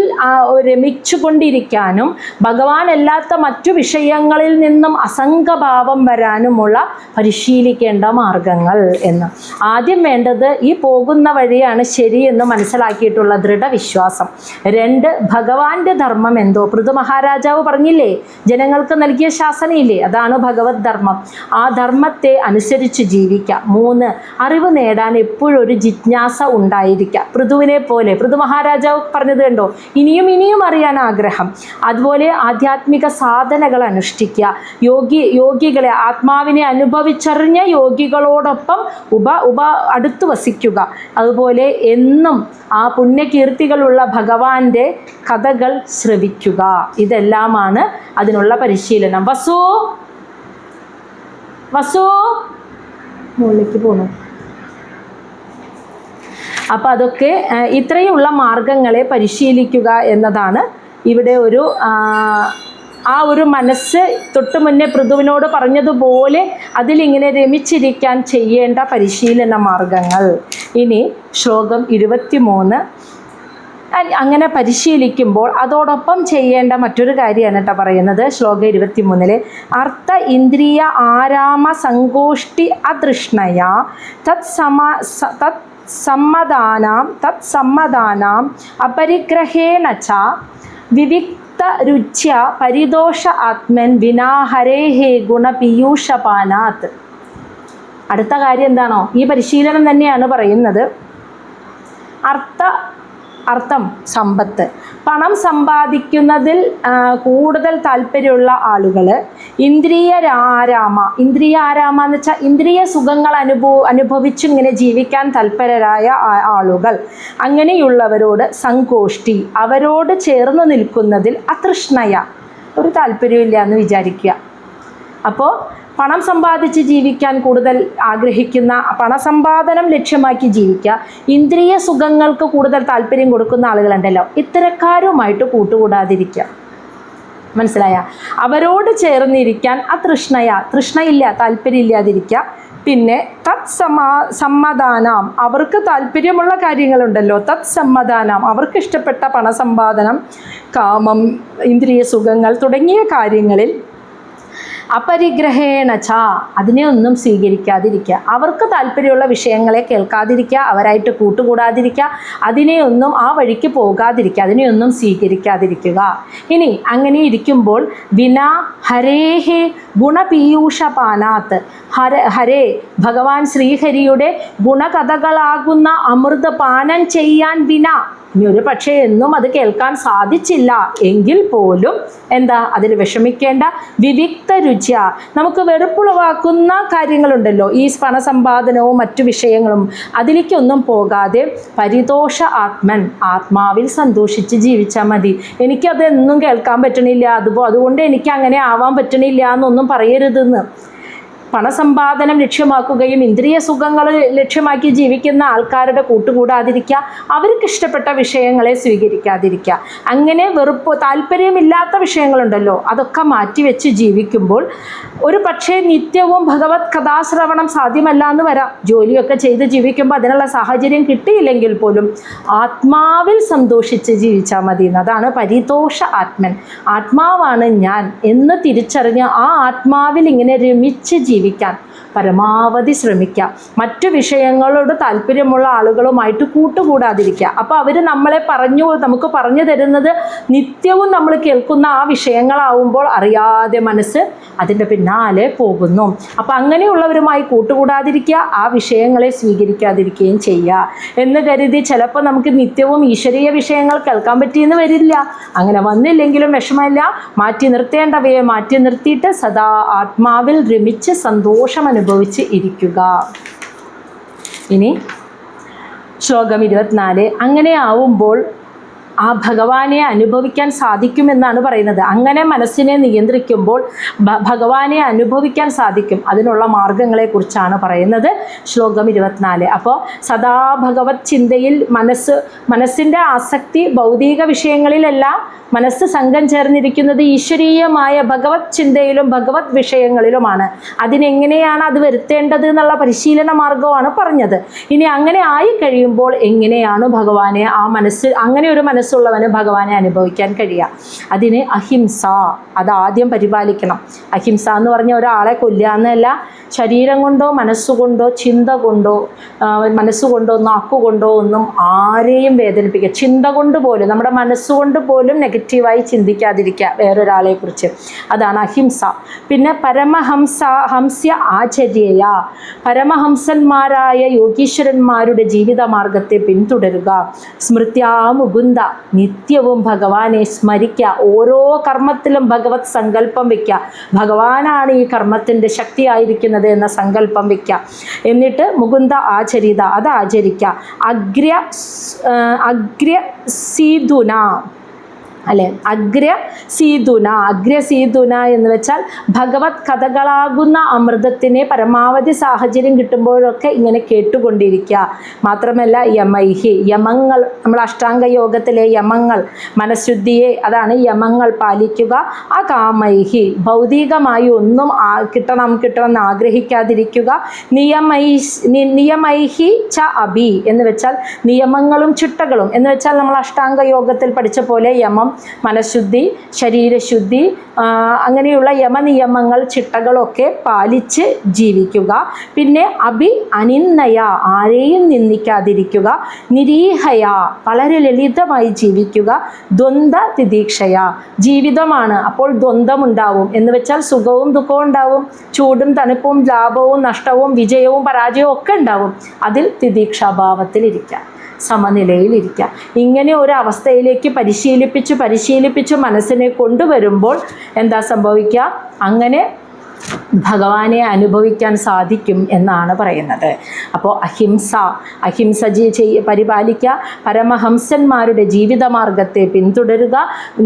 രമിച്ചു കൊണ്ടിരിക്കാനും ഭഗവാനല്ലാത്ത മറ്റു വിഷയങ്ങളിൽ നിന്നും അസംഗഭാവം വരാനുമുള്ള പരിശീലിക്കേണ്ട മാർഗങ്ങൾ എന്ന്. ആദ്യം വേണ്ടത് ഈ പോകുന്ന വഴിയാണ് ശരിയെന്ന് മനസ്സിലാക്കിയിട്ടുള്ള ദൃഢവിശ്വാസം. 2 ഭഗവാന്റെ ധർമ്മം എന്തോ, പൃഥു മഹാരാജാവ് പറഞ്ഞില്ലേ, ജനങ്ങൾക്ക് നൽകിയ ശാസനയില്ലേ, അതാണ് ഭഗവത് ധർമ്മം. ആ ധർമ്മത്തെ അനുസരിച്ച് ജീവിക്കുക. 3 അറിവ് നേടാൻ എപ്പോഴൊരു ജിജ്ഞാസ ഉണ്ടാകുക. ഉണ്ടായിരിക്കുക. പൃഥുവിനെ പോലെ, പൃഥു മഹാരാജാവ് പറഞ്ഞത് കണ്ടോ, ഇനിയും ഇനിയും അറിയാൻ ആഗ്രഹം. അതുപോലെ ആധ്യാത്മിക സാധനകൾ അനുഷ്ഠിക്കുക, യോഗികളെ, ആത്മാവിനെ അനുഭവിച്ചറിഞ്ഞ യോഗികളോടൊപ്പം അടുത്ത് വസിക്കുക. അതുപോലെ എന്നും ആ പുണ്യകീർത്തികളുള്ള ഭഗവാന്റെ കഥകൾ ശ്രവിക്കുക. ഇതെല്ലാമാണ് അതിനുള്ള പരിശീലനം. വസു മുകളിലേക്ക് പോകണം. അപ്പം അതൊക്കെ ഇത്രയുള്ള മാർഗങ്ങളെ പരിശീലിക്കുക എന്നതാണ് ഇവിടെ ആ ഒരു മനസ്സ് തൊട്ട് മുന്നേ പൃഥുവിനോട് പറഞ്ഞതുപോലെ അതിലിങ്ങനെ രമിച്ചിരിക്കാൻ ചെയ്യേണ്ട പരിശീലന മാർഗങ്ങൾ. ഇനി ശ്ലോകം 23. അങ്ങനെ പരിശീലിക്കുമ്പോൾ അതോടൊപ്പം ചെയ്യേണ്ട മറ്റൊരു കാര്യമാണ് കേട്ടോ പറയുന്നത്. ശ്ലോകം 23 അർത്ഥ ഇന്ദ്രിയ ആരാമ സങ്കോഷ്ടി അതൃഷ്ണയ തത്സമ്മദാനാം അപരിഗ്രഹേണ ച വിവിക്തരുച്യ പരിദോഷ ആത്മൻ വിനാഹരേഹേ ഗുണപീയൂഷപാനാത്. അടുത്ത കാര്യം എന്താണോ, ഈ പരിശീലനം തന്നെയാണ് പറയുന്നത്. അർത്ഥം സമ്പത്ത്, പണം സമ്പാദിക്കുന്നതിൽ കൂടുതൽ താല്പര്യമുള്ള ആളുകൾ, ഇന്ദ്രിയ ആരാമ എന്ന് വെച്ചാൽ ഇന്ദ്രിയ സുഖങ്ങൾ അനുഭവിച്ചിങ്ങനെ ജീവിക്കാൻ തൽപരരായ ആളുകൾ, അങ്ങനെയുള്ളവരോട് സങ്കോഷ്ടി, അവരോട് ചേർന്ന് നിൽക്കുന്നതിൽ അതൃഷ്ണയ, ഒരു താല്പര്യമില്ല എന്ന് വിചാരിക്കുക. അപ്പോൾ പണം സമ്പാദിച്ച് ജീവിക്കാൻ കൂടുതൽ ആഗ്രഹിക്കുന്ന, പണസമ്പാദനം ലക്ഷ്യമാക്കി ജീവിക്കുക, ഇന്ദ്രിയ സുഖങ്ങൾക്ക് കൂടുതൽ താല്പര്യം കൊടുക്കുന്ന ആളുകളുണ്ടല്ലോ, ഇത്തരക്കാരുമായിട്ട് കൂട്ടുകൂടാതിരിക്കുക. മനസ്സിലായ? അവരോട് ചേർന്നിരിക്കാൻ തൃഷ്ണയില്ല, താല്പര്യമില്ലാതിരിക്കുക. പിന്നെ സമ്മദാനം, അവർക്ക് താല്പര്യമുള്ള കാര്യങ്ങളുണ്ടല്ലോ, സമ്മദാനം, അവർക്ക് ഇഷ്ടപ്പെട്ട പണസമ്പാദനം, കാമം, ഇന്ദ്രിയ സുഖങ്ങൾ തുടങ്ങിയ കാര്യങ്ങളിൽ അപരിഗ്രഹേണ ച, അതിനെ ഒന്നും സ്വീകരിക്കാതിരിക്കുക. അവർക്ക് താല്പര്യമുള്ള വിഷയങ്ങളെ കേൾക്കാതിരിക്കുക, അവരായിട്ട് കൂട്ടുകൂടാതിരിക്കുക, അതിനെയൊന്നും ആ വഴിക്ക് പോകാതിരിക്കുക, അതിനെയൊന്നും സ്വീകരിക്കാതിരിക്കുക. ഇനി അങ്ങനെ ഇരിക്കുമ്പോൾ വിനാ ഹരേഹേ ഗുണപീയൂഷപാനാത്ത്, ഹരേ ഭഗവാൻ ശ്രീഹരിയുടെ ഗുണകഥകളാകുന്ന അമൃതപാനം ചെയ്യാൻ വിനാ, ഇനി ഒരു പക്ഷേ എന്നും അത് കേൾക്കാൻ സാധിച്ചില്ല എങ്കിൽ പോലും എന്താ, അതിൽ വിഷമിക്കേണ്ട. വിവിക്ത രുചിയ, നമുക്ക് വെറുപ്പുളവാക്കുന്ന കാര്യങ്ങളുണ്ടല്ലോ, ഈ പണസമ്പാദനവും മറ്റു വിഷയങ്ങളും, അതിലേക്കൊന്നും പോകാതെ പരിതോഷ ആത്മൻ, ആത്മാവിൽ സന്തോഷിച്ച് ജീവിച്ചാൽ മതി. എനിക്കതെന്നും കേൾക്കാൻ പറ്റണില്ല, അതുകൊണ്ട് എനിക്ക് അങ്ങനെ ആവാൻ പറ്റണില്ല എന്നൊന്നും പറയരുതെന്ന്. പണസമ്പാദനം ലക്ഷ്യമാക്കുകയും ഇന്ദ്രിയ സുഖങ്ങൾ ലക്ഷ്യമാക്കി ജീവിക്കുന്ന ആൾക്കാരുടെ കൂട്ടുകൂടാതിരിക്കുക, അവർക്ക് ഇഷ്ടപ്പെട്ട വിഷയങ്ങളെ സ്വീകരിക്കാതിരിക്കുക. അങ്ങനെ താല്പര്യമില്ലാത്ത വിഷയങ്ങളുണ്ടല്ലോ, അതൊക്കെ മാറ്റിവെച്ച് ജീവിക്കുമ്പോൾ ഒരു പക്ഷേ നിത്യവും ഭഗവത് കഥാശ്രവണം സാധ്യമല്ല എന്ന് വരാം. ജോലിയൊക്കെ ചെയ്ത് ജീവിക്കുമ്പോൾ അതിനുള്ള സാഹചര്യം കിട്ടിയില്ലെങ്കിൽ പോലും ആത്മാവിൽ സന്തോഷിച്ച് ജീവിച്ചാൽ മതി. അതാണ് പരിതോഷ ആത്മൻ, ആത്മാവാണ് ഞാൻ എന്ന് തിരിച്ചറിഞ്ഞ് ആ ആത്മാവിൽ ഇങ്ങനെ രമിച്ച് ജീവിക്കാൻ പരമാവധി ശ്രമിക്കുക. മറ്റു വിഷയങ്ങളോട് താല്പര്യമുള്ള ആളുകളുമായിട്ട് കൂട്ടുകൂടാതിരിക്കുക. അപ്പോൾ അവർ നമുക്ക് പറഞ്ഞു തരുന്നത് നിത്യവും നമ്മൾ കേൾക്കുന്ന ആ വിഷയങ്ങളാവുമ്പോൾ അറിയാതെ മനസ്സ് അതിൻ്റെ പിന്നാലെ പോകുന്നു. അപ്പോൾ അങ്ങനെയുള്ളവരുമായി കൂട്ടുകൂടാതിരിക്കുക, ആ വിഷയങ്ങളെ സ്വീകരിക്കാതിരിക്കുകയും ചെയ്യുക. എന്ന് കരുതി ചിലപ്പോൾ നമുക്ക് നിത്യവും ഈശ്വരീയ വിഷയങ്ങൾ കേൾക്കാൻ പറ്റിയെന്ന് വരില്ല. അങ്ങനെ വന്നില്ലെങ്കിലും വിഷമമില്ല, മാറ്റി നിർത്തേണ്ടവയെ മാറ്റി നിർത്തിയിട്ട് സദാ ആത്മാവിൽ രമിച്ച് സന്തോഷം അനുഭവിച്ച് ഇരിക്കുക. ഇനി ശ്ലോകം 24. അങ്ങനെ ആവുമ്പോൾ ആ ഭഗവാനെ അനുഭവിക്കാൻ സാധിക്കുമെന്നാണ് പറയുന്നത്. അങ്ങനെ മനസ്സിനെ നിയന്ത്രിക്കുമ്പോൾ ഭഗവാനെ അനുഭവിക്കാൻ സാധിക്കും. അതിനുള്ള മാർഗങ്ങളെക്കുറിച്ചാണ് പറയുന്നത് ശ്ലോകം 24. അപ്പോൾ സദാ ഭഗവത് ചിന്തയിൽ മനസ്സിൻ്റെ ആസക്തി ഭൗതിക വിഷയങ്ങളിലല്ല, മനസ്സ് സംഘം ചേർന്നിരിക്കുന്നത് ഈശ്വരീയമായ ഭഗവത് ചിന്തയിലും ഭഗവത് വിഷയങ്ങളിലുമാണ്. അതിനെങ്ങനെയാണ് അത് വരുത്തേണ്ടത് എന്നുള്ള പരിശീലന മാർഗമാണ് പറഞ്ഞത്. ഇനി അങ്ങനെ ആയി കഴിയുമ്പോൾ എങ്ങനെയാണ് ഭഗവാനെ അങ്ങനെ ഒരു മനസ്സ് മനസ്സുള്ളവന് ഭഗവാനെ അനുഭവിക്കാൻ കഴിയുക. അതിന് അഹിംസ, അതാദ്യം പരിപാലിക്കണം. അഹിംസ എന്ന് പറഞ്ഞാൽ ഒരാളെ കൊല്ലുക എന്നല്ല, ശരീരം കൊണ്ടോ മനസ്സുകൊണ്ടോ ചിന്ത കൊണ്ടോ മനസ്സുകൊണ്ടോ നാക്കുകൊണ്ടോ ഒന്നും ആരെയും വേദനിപ്പിക്കുക. ചിന്ത കൊണ്ട് പോലും, നമ്മുടെ മനസ്സുകൊണ്ട് പോലും നെഗറ്റീവായി ചിന്തിക്കാതിരിക്കുക വേറൊരാളെക്കുറിച്ച്. അതാണ് അഹിംസ. പിന്നെ ഹംസ്യ ആചര്യയ, പരമഹംസന്മാരായ യോഗീശ്വരന്മാരുടെ ജീവിതമാർഗത്തെ പിന്തുടരുക. സ്മൃത്യാ മുകുന്ദ, നിത്യവും ഭഗവാനെ സ്മരിക്കുക. ഓരോ കർമ്മത്തിലും ഭഗവത് സങ്കല്പം വയ്ക്കുക. ഭഗവാനാണ് ഈ കർമ്മത്തിൻ്റെ ശക്തിയായിരിക്കുന്നത് എന്ന സങ്കല്പം വയ്ക്കുക. എന്നിട്ട് മുകുന്ദ ആചരിത, അത് ആചരിക്കുക. അഗ്രസീതുന അല്ലെ, അഗ്രസീതുന എന്ന് വെച്ചാൽ ഭഗവത് കഥകളാകുന്ന അമൃതത്തിനെ പരമാവധി സാഹചര്യം കിട്ടുമ്പോഴൊക്കെ ഇങ്ങനെ കേട്ടുകൊണ്ടിരിക്കുക. മാത്രമല്ല യമങ്ങൾ, നമ്മൾ അഷ്ടാംഗ യോഗത്തിലെ യമങ്ങൾ, മനഃശുദ്ധിയെ, അതാണ് യമങ്ങൾ പാലിക്കുക. അകാമൈഹി, ഭൗതികമായി ഒന്നും കിട്ടണം എന്ന് ആഗ്രഹിക്കാതിരിക്കുക. നിയമൈഹി ച അഭി എന്ന് വെച്ചാൽ നിയമങ്ങളും ചിട്ടകളും എന്ന് വെച്ചാൽ നമ്മൾ അഷ്ടാംഗ യോഗത്തിൽ പഠിച്ച പോലെ യമം, മനഃശുദ്ധി, ശരീരശുദ്ധി, അങ്ങനെയുള്ള യമനിയമങ്ങൾ ചിട്ടകളൊക്കെ പാലിച്ച് ജീവിക്കുക. പിന്നെ അനിന്നയ, ആരെയും നിന്ദിക്കാതിരിക്കുക. നിരീഹയ, വളരെ ലളിതമായി ജീവിക്കുക. ദ്വന്ദ്വ തിദീക്ഷയ, ജീവിതമാണ്, അപ്പോൾ ദ്വന്ദ്വമുണ്ടാവും എന്ന് വെച്ചാൽ സുഖവും ദുഃഖവും ഉണ്ടാവും, ചൂടും തണുപ്പും, ലാഭവും നഷ്ടവും, വിജയവും പരാജയവും ഒക്കെ ഉണ്ടാവും. അതിൽ തിദീക്ഷാഭാവത്തിലിരിക്കുക, സമനിലയിലിരിക്കുക. ഇങ്ങനെ ഒരു അവസ്ഥയിലേക്ക് പരിശീലിപ്പിച്ച് മനസ്സിനെ കൊണ്ടുവരുമ്പോൾ എന്താ സംഭവിക്കുക? അങ്ങനെ ഭഗവാനെ അനുഭവിക്കാൻ സാധിക്കും എന്നാണ് പറയുന്നത്. അപ്പോൾ അഹിംസ പരിപാലിക്കുക, പരമഹംസന്മാരുടെ ജീവിതമാർഗത്തെ പിന്തുടരുക,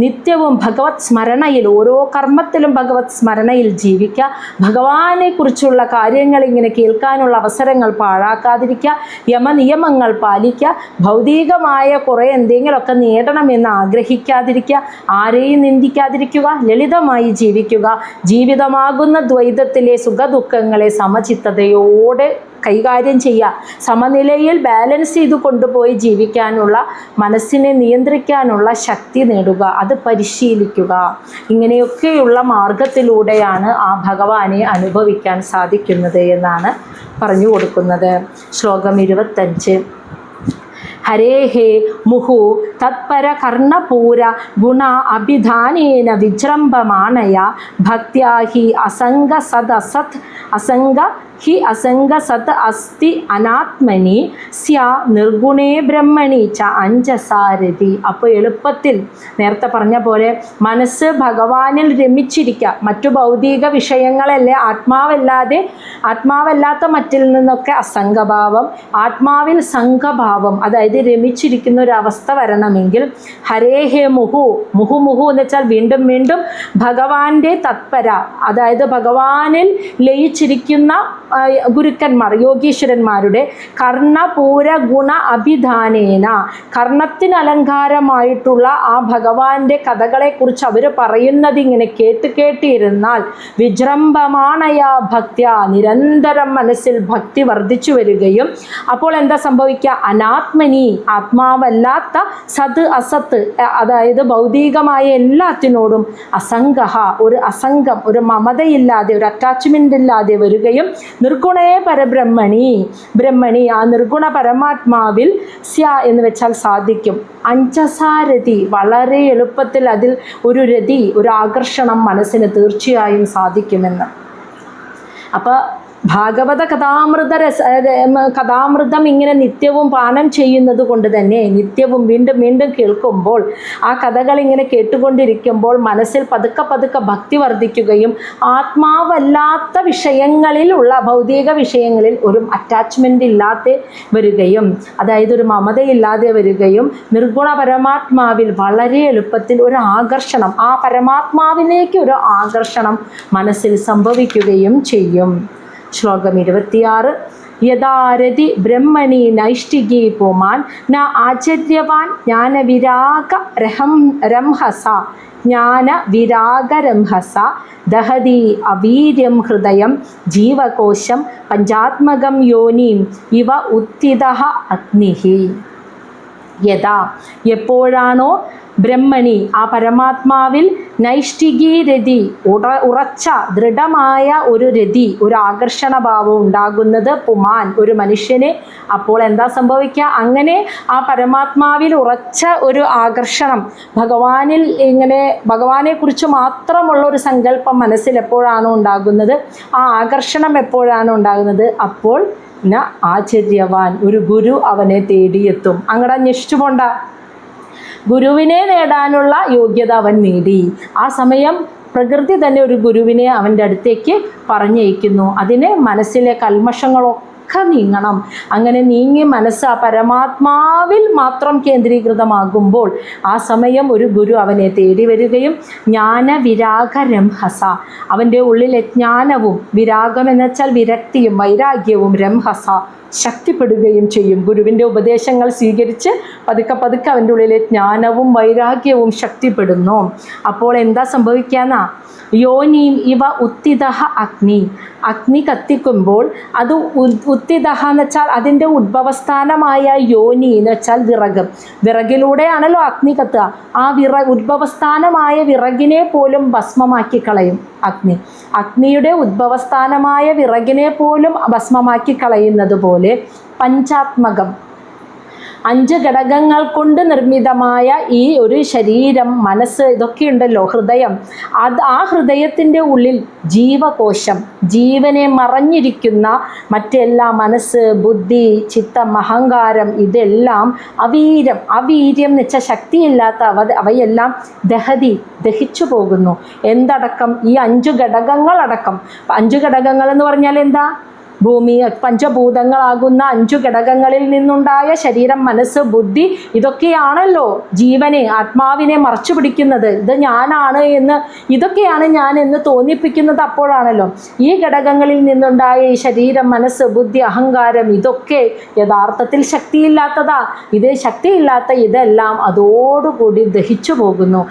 നിത്യവും ഭഗവത് സ്മരണയിൽ, ഓരോ കർമ്മത്തിലും ഭഗവത് സ്മരണയിൽ ജീവിക്കുക, ഭഗവാനെക്കുറിച്ചുള്ള കാര്യങ്ങൾ ഇങ്ങനെ കേൾക്കാനുള്ള അവസരങ്ങൾ പാഴാക്കാതിരിക്കുക, യമനിയമങ്ങൾ പാലിക്കുക, ഭൗതികമായ കുറേ എന്തെങ്കിലുമൊക്കെ നേടണമെന്ന് ആഗ്രഹിക്കാതിരിക്കുക, ആരെയും നിന്ദിക്കാതിരിക്കുക, ലളിതമായി ജീവിക്കുക, ജീവിതമാകുന്ന ദ്വൈതത്തിലെ സുഖദുഃഖങ്ങളെ സമചിത്തതയോടെ കൈകാര്യം ചെയ്യുക, സമനിലയിൽ ബാലൻസ് ചെയ്ത് കൊണ്ടുപോയി ജീവിക്കാനുള്ള, മനസ്സിനെ നിയന്ത്രിക്കാനുള്ള ശക്തി നേടുക, അത് പരിശീലിക്കുക. ഇങ്ങനെയൊക്കെയുള്ള മാർഗത്തിലൂടെയാണ് ആ ഭഗവാനെ അനുഭവിക്കാൻ സാധിക്കുന്നത് എന്നാണ് പറഞ്ഞു കൊടുക്കുന്നത്. ശ്ലോകം 25. ഹരേഹേ മുഹു തത്പര കർണപൂര ഗുണ അഭിധാനേന വിജൃംഭമാണയ ഭക്ത്യാ ഹി അസംഗ സത് അസ്തി അനാത്മനി സ്യ നിർഗുണേ ബ്രഹ്മണി ച അഞ്ജസാരതി. അപ്പോൾ എളുപ്പത്തിൽ നേരത്തെ പറഞ്ഞ പോലെ മനസ്സ് ഭഗവാനിൽ രമിച്ചിരിക്കുക. മറ്റു ഭൗതിക വിഷയങ്ങളല്ലേ, ആത്മാവല്ലാത്ത മറ്റിൽ നിന്നൊക്കെ അസംഗഭാവം, ആത്മാവിൽ സംഘഭാവം, അതായത് രമിച്ചിരിക്കുന്ന ഒരു അവസ്ഥ വരണമെങ്കിൽ ഹരേഹേ മുഹു എന്ന് വെച്ചാൽ വീണ്ടും വീണ്ടും ഭഗവാന്റെ തത്പര, അതായത് ഭഗവാനിൽ ലയിച്ചിരിക്കുന്ന ഗുരുക്കന്മാർ, യോഗീശ്വരന്മാരുടെ കർണപൂര ഗുണ അഭിധാനേന, കർണത്തിന് അലങ്കാരമായിട്ടുള്ള ആ ഭഗവാന്റെ കഥകളെക്കുറിച്ച് അവർ പറയുന്നത് ഇങ്ങനെ കേട്ടിരുന്നാൽ വിജൃംഭമാണയ ഭക്ത്യ, നിരന്തരം മനസ്സിൽ ഭക്തി വർദ്ധിച്ചു വരികയും അപ്പോൾ എന്താ സംഭവിക്കുക? അനാത്മനി, ആത്മാവല്ലാത്ത, സത് അസത്ത്, അതായത് ഭൗതികമായ എല്ലാത്തിനോടും അസംഗഹ, ഒരു അസംഗം, ഒരു മമതയില്ലാതെ, ഒരു അറ്റാച്ച്മെൻ്റ് ഇല്ലാതെ വരികയും നിർഗുണേ ബ്രഹ്മണി, ആ നിർഗുണ പരമാത്മാവിൽ സ്യ എന്ന് വെച്ചാൽ സാധിക്കും. അഞ്ജസാരതി, വളരെ എളുപ്പത്തിൽ അതിൽ ഒരു രതി, ഒരു ആകർഷണം മനസ്സിന് തീർച്ചയായും സാധിക്കുമെന്ന്. അപ്പോൾ ഭാഗവത കഥാമൃതം ഇങ്ങനെ നിത്യവും പാനം ചെയ്യുന്നത് കൊണ്ട് തന്നെ, നിത്യവും വീണ്ടും വീണ്ടും കേൾക്കുമ്പോൾ, ആ കഥകൾ ഇങ്ങനെ കേട്ടുകൊണ്ടിരിക്കുമ്പോൾ മനസ്സിൽ പതുക്കെ ഭക്തി വർദ്ധിക്കുകയും ആത്മാവല്ലാത്ത വിഷയങ്ങളിലുള്ള ഭൗതിക വിഷയങ്ങളിൽ ഒരു അറ്റാച്ച്മെൻ്റ് ഇല്ലാതെ വരികയും, അതായത് ഒരു മമതയില്ലാതെ വരികയും, നിർഗുണ പരമാത്മാവിൽ വളരെ എളുപ്പത്തിൽ ഒരു ആകർഷണം, ആ പരമാത്മാവിലേക്ക് ഒരു ആകർഷണം മനസ്സിൽ സംഭവിക്കുകയും ചെയ്യും. ശ്ലോകം 26. യഥാരതി ബ്രഹ്മണി നൈഷ്ഠികീ പുമാൻ ന ആചര്യവാൻ ജ്ഞാനവിരാഗരംഹസ ദഹതി അവീര്യം ഹൃദയം ജീവകോശം പഞ്ചാത്മകം യോനീം ഇവ ഉത്തിതഃ അഗ്നിഃ. യഥാ എപ്പോഴാണോ ബ്രഹ്മണി ആ പരമാത്മാവിൽ നൈഷ്ഠികീ രതി ഉറച്ച ദൃഢമായ ഒരു രതി, ഒരു ആകർഷണ ഭാവം ഉണ്ടാകുന്നത് പുമാൻ ഒരു മനുഷ്യന്. അപ്പോൾ എന്താ സംഭവിക്കുക? അങ്ങനെ ആ പരമാത്മാവിൽ ഉറച്ച ഒരു ആകർഷണം, ഭഗവാനിൽ ഇങ്ങനെ ഭഗവാനെക്കുറിച്ച് മാത്രമുള്ള ഒരു സങ്കല്പം മനസ്സിൽ എപ്പോഴാണോ ഉണ്ടാകുന്നത്, ആ ആകർഷണം എപ്പോഴാണോ ഉണ്ടാകുന്നത്, അപ്പോൾ ആചര്യവാൻ ഒരു ഗുരു അവനെ തേടിയെത്തും. അങ്ങടെ അന്വേഷിച്ചു പോണ്ട, ഗുരുവിനെ നേടാനുള്ള യോഗ്യത അവൻ നേടി. ആ സമയം പ്രകൃതി തന്നെ ഒരു ഗുരുവിനെ അവൻ്റെ അടുത്തേക്ക് പറഞ്ഞയക്കുന്നു. അതിന് മനസ്സിലെ കൽമഷങ്ങളൊക്കെ നീങ്ങണം. അങ്ങനെ നീങ്ങി മനസ്സ് ആ പരമാത്മാവിൽ മാത്രം കേന്ദ്രീകൃതമാകുമ്പോൾ ആ സമയം ഒരു ഗുരു അവനെ തേടി വരികയും ജ്ഞാനവിരാഗരംഹസ, അവൻ്റെ ഉള്ളിലെ ജ്ഞാനവും, വിരാഗം എന്ന് വെച്ചാൽ വിരക്തിയും വൈരാഗ്യവും, രംഹസ ശക്തിപ്പെടുകയും ചെയ്യും. ഗുരുവിൻ്റെ ഉപദേശങ്ങൾ സ്വീകരിച്ച് പതുക്കെ പതുക്കെ അവൻ്റെ ഉള്ളിലെ ജ്ഞാനവും വൈരാഗ്യവും ശക്തിപ്പെടുന്നു. അപ്പോൾ എന്താ സംഭവിക്കാന്നാ? യോനീം ഇവ ഉത്തിതഹ അഗ്നി, അഗ്നി കത്തിക്കുമ്പോൾ അത് ഉത്തിതഹ എന്ന് വെച്ചാൽ അതിൻ്റെ ഉദ്ഭവസ്ഥാനമായ യോനി എന്ന് വെച്ചാൽ വിറക്, വിറകിലൂടെയാണല്ലോ അഗ്നി കത്തുക. ആ ഉദ്ഭവസ്ഥാനമായ വിറകിനെ പോലും ഭസ്മമാക്കി കളയും അഗ്നി. അഗ്നിയുടെ ഉദ്ഭവസ്ഥാനമായ വിറകിനെ പോലും ഭസ്മമാക്കി കളയുന്നത് പോലെ പഞ്ചാത്മകം, 5 ഘടകങ്ങൾ കൊണ്ട് നിർമ്മിതമായ ഈ ഒരു ശരീരം, മനസ്സ്, ഇതൊക്കെയുണ്ടല്ലോ, ഹൃദയം, ആ ഹൃദയത്തിൻ്റെ ഉള്ളിൽ ജീവകോശം, ജീവനെ മറഞ്ഞിരിക്കുന്ന മറ്റെല്ലാ മനസ്സ്, ബുദ്ധി, ചിത്തം, അഹങ്കാരം, ഇതെല്ലാം അവീര്യം എന്ന് വെച്ചാൽ ശക്തിയില്ലാത്ത അവയെല്ലാം ദഹിച്ചു പോകുന്നു. എന്തടക്കം? ഈ 5 ഘടകങ്ങളടക്കം. 5 ഘടകങ്ങൾ എന്ന് പറഞ്ഞാൽ എന്താ? ഭൂമി, പഞ്ചഭൂതങ്ങളാകുന്ന 5 ഘടകങ്ങളിൽ നിന്നുണ്ടായ ശരീരം, മനസ്സ്, ബുദ്ധി, ഇതൊക്കെയാണല്ലോ ജീവനെ, ആത്മാവിനെ മറച്ചു പിടിക്കുന്നത്. ഇത് ഞാനാണ് എന്ന്, ഇതൊക്കെയാണ് ഞാൻ എന്ന് തോന്നിപ്പിക്കുന്നത് അപ്പോഴാണല്ലോ. ഈ ഘടകങ്ങളിൽ നിന്നുണ്ടായ ഈ ശരീരം, മനസ്സ്, ബുദ്ധി, അഹങ്കാരം, ഇതൊക്കെ യഥാർത്ഥത്തിൽ ശക്തിയില്ലാത്തതാ. ഇത് ശക്തിയില്ലാത്ത ഇതെല്ലാം അതോടുകൂടി ദഹിച്ചു പോകുന്നു.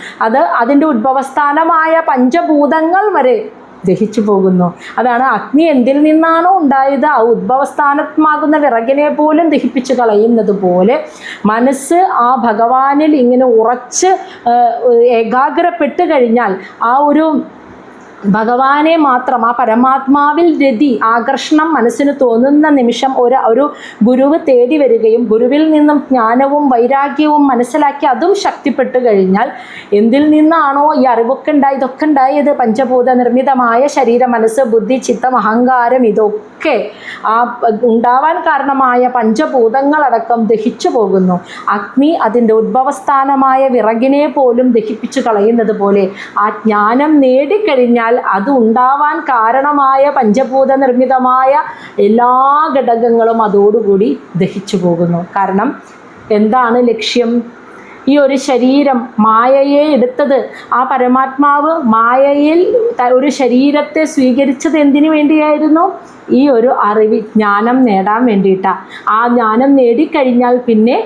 അതിൻ്റെ ഉദ്ഭവസ്ഥാനമായ പഞ്ചഭൂതങ്ങൾ വരെ ദഹിച്ചു പോകുന്നു. അതാണ് അഗ്നി എന്തിൽ നിന്നാണോ ഉണ്ടായത് ആ ഉദ്ഭവസ്ഥാനമാകുന്ന വിറകിനെ പോലും ദഹിപ്പിച്ച് കളയുന്നത് പോലെ മനസ്സ് ആ ഭഗവാനിൽ ഇങ്ങനെ ഉറച്ച് ഏകാഗ്രപ്പെട്ട് കഴിഞ്ഞാൽ ആ ഒരു ഭഗവാനെ മാത്രം, ആ പരമാത്മാവിൽ രതി, ആകർഷണം മനസ്സിന് തോന്നുന്ന നിമിഷം ഒരു ഗുരുവ് തേടി വരികയും ഗുരുവിൽ നിന്നും ജ്ഞാനവും വൈരാഗ്യവും മനസ്സിലാക്കി അതും ശക്തിപ്പെട്ടു കഴിഞ്ഞാൽ എന്തിൽ നിന്നാണോ ഈ അറിവൊക്കെ ഇതൊക്കെ ഉണ്ടായത്, പഞ്ചഭൂത നിർമ്മിതമായ ശരീരം, മനസ്സ്, ബുദ്ധി, ചിത്തം, അഹങ്കാരം, ഇതൊക്കെ ആ ഉണ്ടാവാൻ കാരണമായ പഞ്ചഭൂതങ്ങളടക്കം ദഹിച്ചു പോകുന്നു. അഗ്നി അതിൻ്റെ ഉദ്ഭവസ്ഥാനമായ വിറകിനെ പോലും ദഹിപ്പിച്ചു കളയുന്നത് പോലെ ആ ജ്ഞാനം നേടിക്കഴിഞ്ഞാൽ അത് ഉണ്ടാവാൻ കാരണമായ പഞ്ചഭൂത നിർമ്മിതമായ എല്ലാ ഘടകങ്ങളും അതോടുകൂടി ദഹിച്ചു പോകുന്നു. കാരണം എന്താണ് ലക്ഷ്യം? ഈ ഒരു ശരീരം മായയെ എടുത്തത്, ആ പരമാത്മാവ് മായയിൽ ഒരു ശരീരത്തെ സ്വീകരിച്ചത് എന്തിനു വേണ്ടിയായിരുന്നു? ഈ ഒരു ജ്ഞാനം നേടാൻ വേണ്ടിയിട്ടാണ്. ആ ജ്ഞാനം നേടിക്കഴിഞ്ഞാൽ പിന്നെ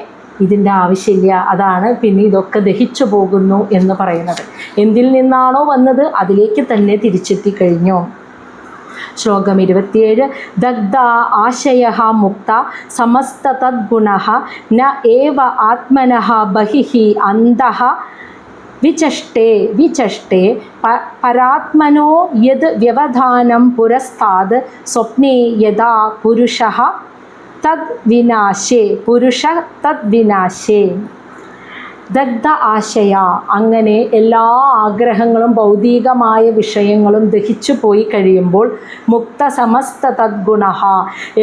ഇതിൻ്റെ ആവശ്യമില്ല. അതാണ് പിന്നെ ഇതൊക്കെ ദഹിച്ചു പോകുന്നു എന്ന് പറയുന്നത്. എന്തിൽ നിന്നാണോ വന്നത് അതിലേക്ക് തന്നെ തിരിച്ചെത്തിക്കഴിഞ്ഞു. ശ്ലോകം 27. ദഗ്ധ ആശയഃ മുക്ത സമസ്ത തദ്ഗുണഃ ന ഏവ ആത്മനഃ ബഹിഃ അന്തഃ വിചഷ്ടേ പരാത്മനോ യത് വ്യവധാനം പുരസ്താദ് സ്വപ്നേ യഥാ പുരുഷഃ തദ്വിനാശേ. ദഗ്ധ ആശയ, അങ്ങനെ എല്ലാ ആഗ്രഹങ്ങളും ഭൗതികമായ വിഷയങ്ങളും ദഹിച്ചു പോയി കഴിയുമ്പോൾ മുക്ത സമസ്ത തദ്ഗുണഃ,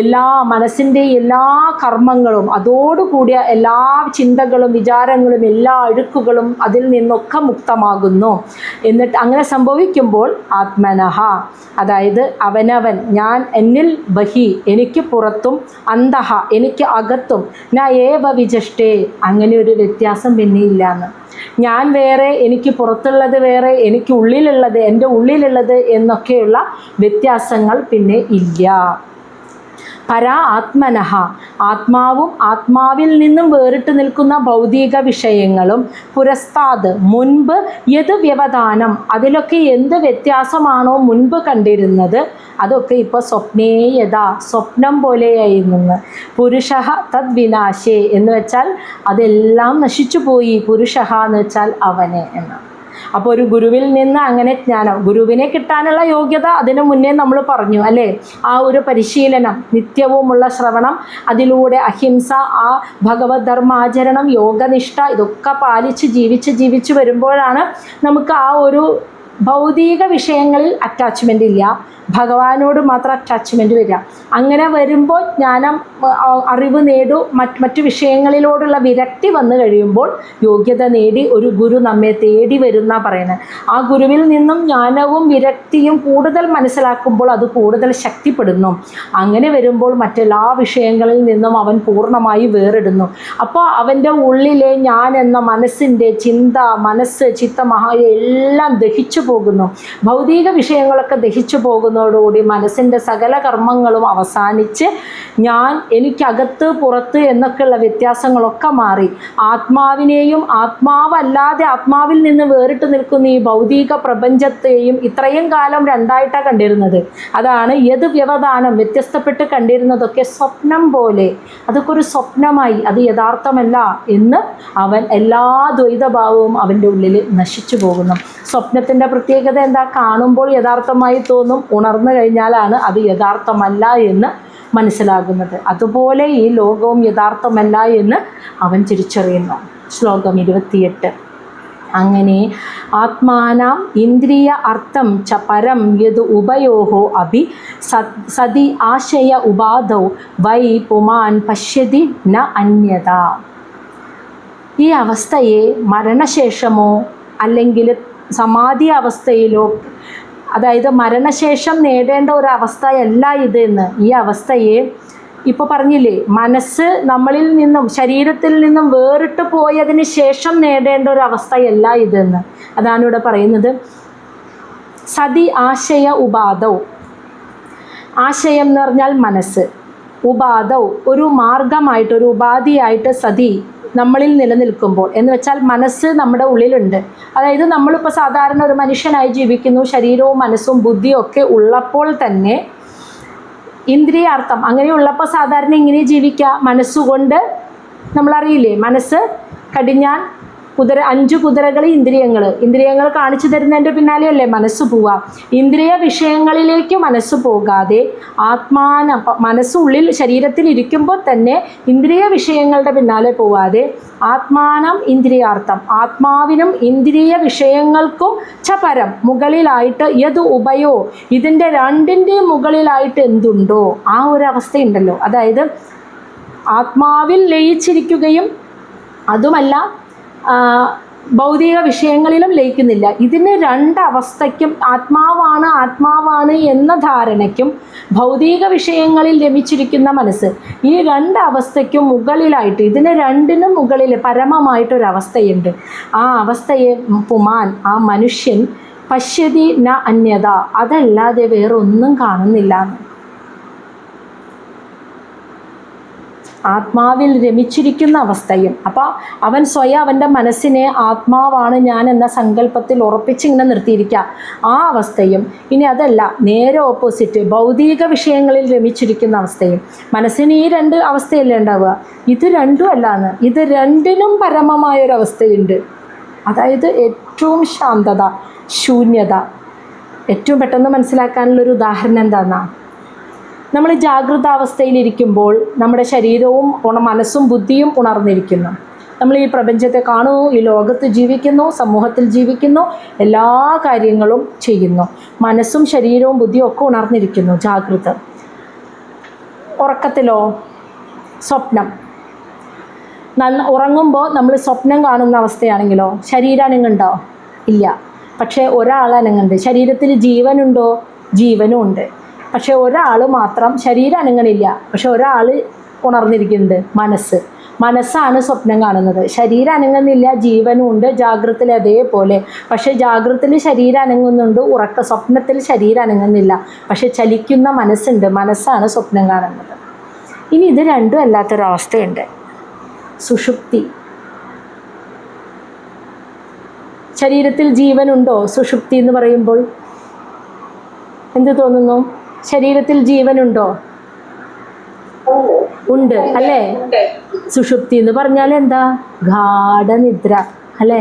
എല്ലാ മനസ്സിൻ്റെ എല്ലാ കർമ്മങ്ങളും അതോടുകൂടിയ എല്ലാ ചിന്തകളും വിചാരങ്ങളും എല്ലാ അഴുക്കുകളും അതിൽ നിന്നൊക്കെ മുക്തമാകുന്നു. എന്നിട്ട് അങ്ങനെ സംഭവിക്കുമ്പോൾ ആത്മനഃ, അതായത് അവനവൻ, ഞാൻ, എന്നിൽ ബഹി, എനിക്ക് പുറത്തും, അന്തഃ, എനിക്ക് അകത്തും, ന ഏവ വിചഷ്ടേ, അങ്ങനെ ഒരു വ്യത്യാസം പിന്നെ ഇല്ലാന്ന്. ഞാൻ വേറെ, എനിക്ക് പുറത്തുള്ളത് വേറെ, എനിക്ക് ഉള്ളിലുള്ളത്, എൻ്റെ ഉള്ളിലുള്ളത് എന്നൊക്കെയുള്ള വ്യത്യാസങ്ങൾ പിന്നെ ഇല്ല. പരാ ആത്മനഃ, ആത്മാവും ആത്മാവിൽ നിന്നും വേറിട്ട് നിൽക്കുന്ന ഭൗതിക വിഷയങ്ങളും പുരസ്താത്, മുൻപ് യത് വ്യവധാനം, അതിലൊക്കെ എന്ത് വ്യത്യാസമാണോ മുൻപ് കണ്ടിരുന്നത് അതൊക്കെ ഇപ്പോൾ സ്വപ്നേ യഥാ, സ്വപ്നം പോലെയായി നിന്ന്. പുരുഷ തദ് വിനാശേ എന്ന് വെച്ചാൽ അതെല്ലാം നശിച്ചു പോയി. പുരുഷ എന്ന് വെച്ചാൽ അവനെ എന്നാണ്. അപ്പോൾ ഒരു ഗുരുവിൽ നിന്ന് അങ്ങനെ ജ്ഞാനം, ഗുരുവിനെ കിട്ടാനുള്ള യോഗ്യത അതിനു മുന്നേ നമ്മൾ പറഞ്ഞു അല്ലേ. ആ ഒരു പരിശീലനം, നിത്യവുമുള്ള ശ്രവണം, അതിലൂടെ അഹിംസ, ആ ഭഗവത് ധർമാചരണം, യോഗനിഷ്ഠ, ഇതൊക്കെ പാലിച്ച് ജീവിച്ച് വരുമ്പോഴാണ് നമുക്ക് ആ ഒരു ഭൗതിക വിഷയങ്ങളിൽ അറ്റാച്ച്മെൻ്റ് ഇല്ല, ഭഗവാനോട് മാത്രം അറ്റാച്ച്മെൻറ്റ് വരിക. അങ്ങനെ വരുമ്പോൾ ജ്ഞാനം, അറിവ് നേടും, മറ്റു വിഷയങ്ങളിലോടുള്ള വിരക്തി വന്നു കഴിയുമ്പോൾ യോഗ്യത നേടി ഒരു ഗുരു നമ്മെ തേടി വരുന്ന പറയുന്നത്. ആ ഗുരുവിൽ നിന്നും ജ്ഞാനവും വിരക്തിയും കൂടുതൽ മനസ്സിലാക്കുമ്പോൾ അത് കൂടുതൽ ശക്തിപ്പെടുന്നു. അങ്ങനെ വരുമ്പോൾ മറ്റെല്ലാ വിഷയങ്ങളിൽ നിന്നും അവൻ പൂർണ്ണമായി വേറിടുന്നു. അപ്പോൾ അവൻ്റെ ഉള്ളിലെ ഞാൻ എന്ന മനസ്സിൻ്റെ ചിന്ത, മനസ്സ്, ചിത്തമഹായ എല്ലാം ദഹിച്ചു പോകുന്നു. ഭൗതിക വിഷയങ്ങളൊക്കെ ദഹിച്ചു പോകുന്നതോടുകൂടി മനസ്സിൻ്റെ സകല കർമ്മങ്ങളും അവസാനിച്ച് ഞാൻ, എനിക്കകത്ത് പുറത്ത് എന്നൊക്കെയുള്ള വ്യത്യാസങ്ങളൊക്കെ മാറി ആത്മാവിനെയും ആത്മാവല്ലാതെ ആത്മാവിൽ നിന്ന് വേറിട്ട് നിൽക്കുന്ന ഈ ഭൗതിക പ്രപഞ്ചത്തെയും ഇത്രയും കാലം രണ്ടായിട്ടാണ് കണ്ടിരുന്നത്. അതാണ് യത് വ്യവധാനം, വ്യത്യസ്തപ്പെട്ട് കണ്ടിരുന്നതൊക്കെ സ്വപ്നം പോലെ, അതൊക്കെ ഒരു സ്വപ്നമായി, അത് യഥാർത്ഥമല്ല എന്ന് അവൻ എല്ലാ ദ്വൈതഭാവവും അവൻ്റെ ഉള്ളിൽ നശിച്ചു പോകുന്നു. സ്വപ്നത്തിൻ്റെ പ്രത്യേകത എന്താ? കാണുമ്പോൾ യഥാർത്ഥമായി തോന്നും, ഉണർന്നു കഴിഞ്ഞാലാണ് അത് യഥാർത്ഥമല്ല എന്ന് മനസ്സിലാകുന്നത്. അതുപോലെ ഈ ലോകവും യഥാർത്ഥമല്ല എന്ന് അവൻ തിരിച്ചറിയുന്നു. ശ്ലോകം 28. അങ്ങനെ ആത്മാനാം ഇന്ദ്രിയ അർത്ഥം ച പരം യത് ഉഭയോഹോ അഭി സതി ആശയ ഉപാധൗ വൈ പുമാൻ പശ്യതി ന അന്യത. ഈ അവസ്ഥയെ മരണശേഷമോ അല്ലെങ്കിൽ സമാധി അവസ്ഥയിലോ, അതായത് മരണശേഷം നേടേണ്ട ഒരു അവസ്ഥയല്ല ഇത് എന്ന്, ഈ അവസ്ഥയെ ഇപ്പോൾ പറഞ്ഞില്ലേ, മനസ്സ് നമ്മളിൽ നിന്നും ശരീരത്തിൽ നിന്നും വേറിട്ട് പോയതിന് ശേഷം നേടേണ്ട ഒരു അവസ്ഥയല്ല ഇതെന്ന്. അതാണ് ഇവിടെ പറയുന്നത്. സതി ആശയ ഉപാധൗ, ആശയം എന്ന് പറഞ്ഞാൽ മനസ്സ്, ഉപാധൗ ഒരു മാർഗമായിട്ട്, ഒരു ഉപാധിയായിട്ട് സതി നമ്മളിൽ നിലനിൽക്കുമ്പോൾ എന്ന് വെച്ചാൽ മനസ്സ് നമ്മുടെ ഉള്ളിലുണ്ട്. അതായത് നമ്മളിപ്പോൾ സാധാരണ ഒരു മനുഷ്യനായി ജീവിക്കുന്നു, ശരീരവും മനസ്സും ബുദ്ധിയും ഒക്കെ ഉള്ളപ്പോൾ തന്നെ ഇന്ദ്രിയാർത്ഥം അങ്ങനെയുള്ളപ്പോൾ സാധാരണ ഇങ്ങനെ ജീവിക്കുക. മനസ്സുകൊണ്ട് നമ്മളറിയില്ലേ, മനസ്സ് കടിഞ്ഞാൻ, കുതിര, 5 കുതിരകൾ ഇന്ദ്രിയങ്ങൾ കാണിച്ചു തരുന്നതിൻ്റെ പിന്നാലെയല്ലേ മനസ്സ് പോവുക. ഇന്ദ്രിയ വിഷയങ്ങളിലേക്ക് മനസ്സ് പോകാതെ മനസ്സുള്ളിൽ ശരീരത്തിൽ ഇരിക്കുമ്പോൾ തന്നെ ഇന്ദ്രിയ വിഷയങ്ങളുടെ പിന്നാലെ പോവാതെ ആത്മാനം ഇന്ദ്രിയാർത്ഥം, ആത്മാവിനും ഇന്ദ്രിയ വിഷയങ്ങൾക്കും ചപരം മുകളിലായിട്ട് യത് ഉഭയോ, ഇതിൻ്റെ രണ്ടിൻ്റെയും മുകളിലായിട്ട് എന്തുണ്ടോ ആ ഒരു അവസ്ഥയുണ്ടല്ലോ. അതായത് ആത്മാവിൽ ലയിച്ചിരിക്കുകയും അതുമല്ല ഭൗതിക വിഷയങ്ങളിലും ലയിക്കുന്നില്ല. ഇതിന് രണ്ടവസ്ഥയ്ക്കും, ആത്മാവാണ് എന്ന ധാരണയ്ക്കും ഭൗതിക വിഷയങ്ങളിൽ രമിച്ചിരിക്കുന്ന മനസ്സ്, ഈ രണ്ടവസ്ഥയ്ക്കും മുകളിലായിട്ട്, ഇതിന് രണ്ടിനും മുകളിൽ പരമമായിട്ടൊരവസ്ഥയുണ്ട്. ആ അവസ്ഥയെ പുമാൻ, ആ മനുഷ്യൻ പശ്യതി ന അന്യത, അതല്ലാതെ വേറൊന്നും കാണുന്നില്ല. ആത്മാവിൽ രമിച്ചിരിക്കുന്ന അവസ്ഥയും. അപ്പോൾ അവൻ സ്വയം അവൻ്റെ മനസ്സിനെ ആത്മാവാണ് ഞാൻ എന്ന സങ്കല്പത്തിൽ ഉറപ്പിച്ചിങ്ങനെ നിർത്തിയിരിക്കുക, ആ അവസ്ഥയും. ഇനി അതല്ല, നേരെ ഓപ്പോസിറ്റ് ഭൗതിക വിഷയങ്ങളിൽ രമിച്ചിരിക്കുന്ന അവസ്ഥയും. മനസ്സിന് ഈ 2 അവസ്ഥയല്ലേ ഉണ്ടാവുക, ഇത് രണ്ടും അല്ലാന്ന്, ഇത് രണ്ടിനും പരമമായൊരവസ്ഥയുണ്ട്. അതായത് ഏറ്റവും ശാന്തത, ശൂന്യത. ഏറ്റവും പെട്ടെന്ന് മനസ്സിലാക്കാനുള്ളൊരു ഉദാഹരണം എന്താണെന്നാ, നമ്മൾ ജാഗ്രതാവസ്ഥയിലിരിക്കുമ്പോൾ നമ്മുടെ ശരീരവും മനസ്സും ബുദ്ധിയും ഉണർന്നിരിക്കുന്നു. നമ്മൾ ഈ പ്രപഞ്ചത്തെ കാണുന്നു, ഈ ലോകത്ത് ജീവിക്കുന്നു, സമൂഹത്തിൽ ജീവിക്കുന്നു, എല്ലാ കാര്യങ്ങളും ചെയ്യുന്നു. മനസ്സും ശരീരവും ബുദ്ധിയും ഒക്കെ ഉണർന്നിരിക്കുന്നു, ജാഗ്രത. ഉറക്കത്തിലോ സ്വപ്നം. ഉറങ്ങുമ്പോൾ നമ്മൾ സ്വപ്നം കാണുന്ന അവസ്ഥയാണെങ്കിലോ ശരീരാനങ്ങുണ്ടോ? ഇല്ല. പക്ഷേ ഒരാളനങ്ങുണ്ട്. ശരീരത്തിൽ ജീവനുണ്ടോ? ജീവനും ഉണ്ട്. പക്ഷെ ഒരാൾ മാത്രം ശരീരം അനങ്ങണില്ല, പക്ഷെ ഒരാൾ ഉണർന്നിരിക്കുന്നുണ്ട്, മനസ്സാണ് സ്വപ്നം കാണുന്നത്. ശരീരം അനങ്ങുന്നില്ല, ജീവനും ഉണ്ട്, ജാഗ്രതയിൽ അതേപോലെ. പക്ഷേ ജാഗ്രതയിൽ ശരീരം അനങ്ങുന്നുണ്ട്, സ്വപ്നത്തിൽ ശരീരം അനങ്ങുന്നില്ല, പക്ഷെ ചലിക്കുന്ന മനസ്സുണ്ട്, മനസ്സാണ് സ്വപ്നം കാണുന്നത്. ഇനി ഇത് രണ്ടും അല്ലാത്തൊരവസ്ഥയുണ്ട്, സുഷുപ്തി. ശരീരത്തിൽ ജീവനുണ്ടോ സുഷുപ്തി എന്ന് പറയുമ്പോൾ? എന്ത് തോന്നുന്നു? ശരീരത്തിൽ ജീവനുണ്ടോ? ഉണ്ട് അല്ലേ? സുഷുപ്തി എന്ന് പറഞ്ഞാൽ എന്താ? ഗാഢനിദ്ര അല്ലേ?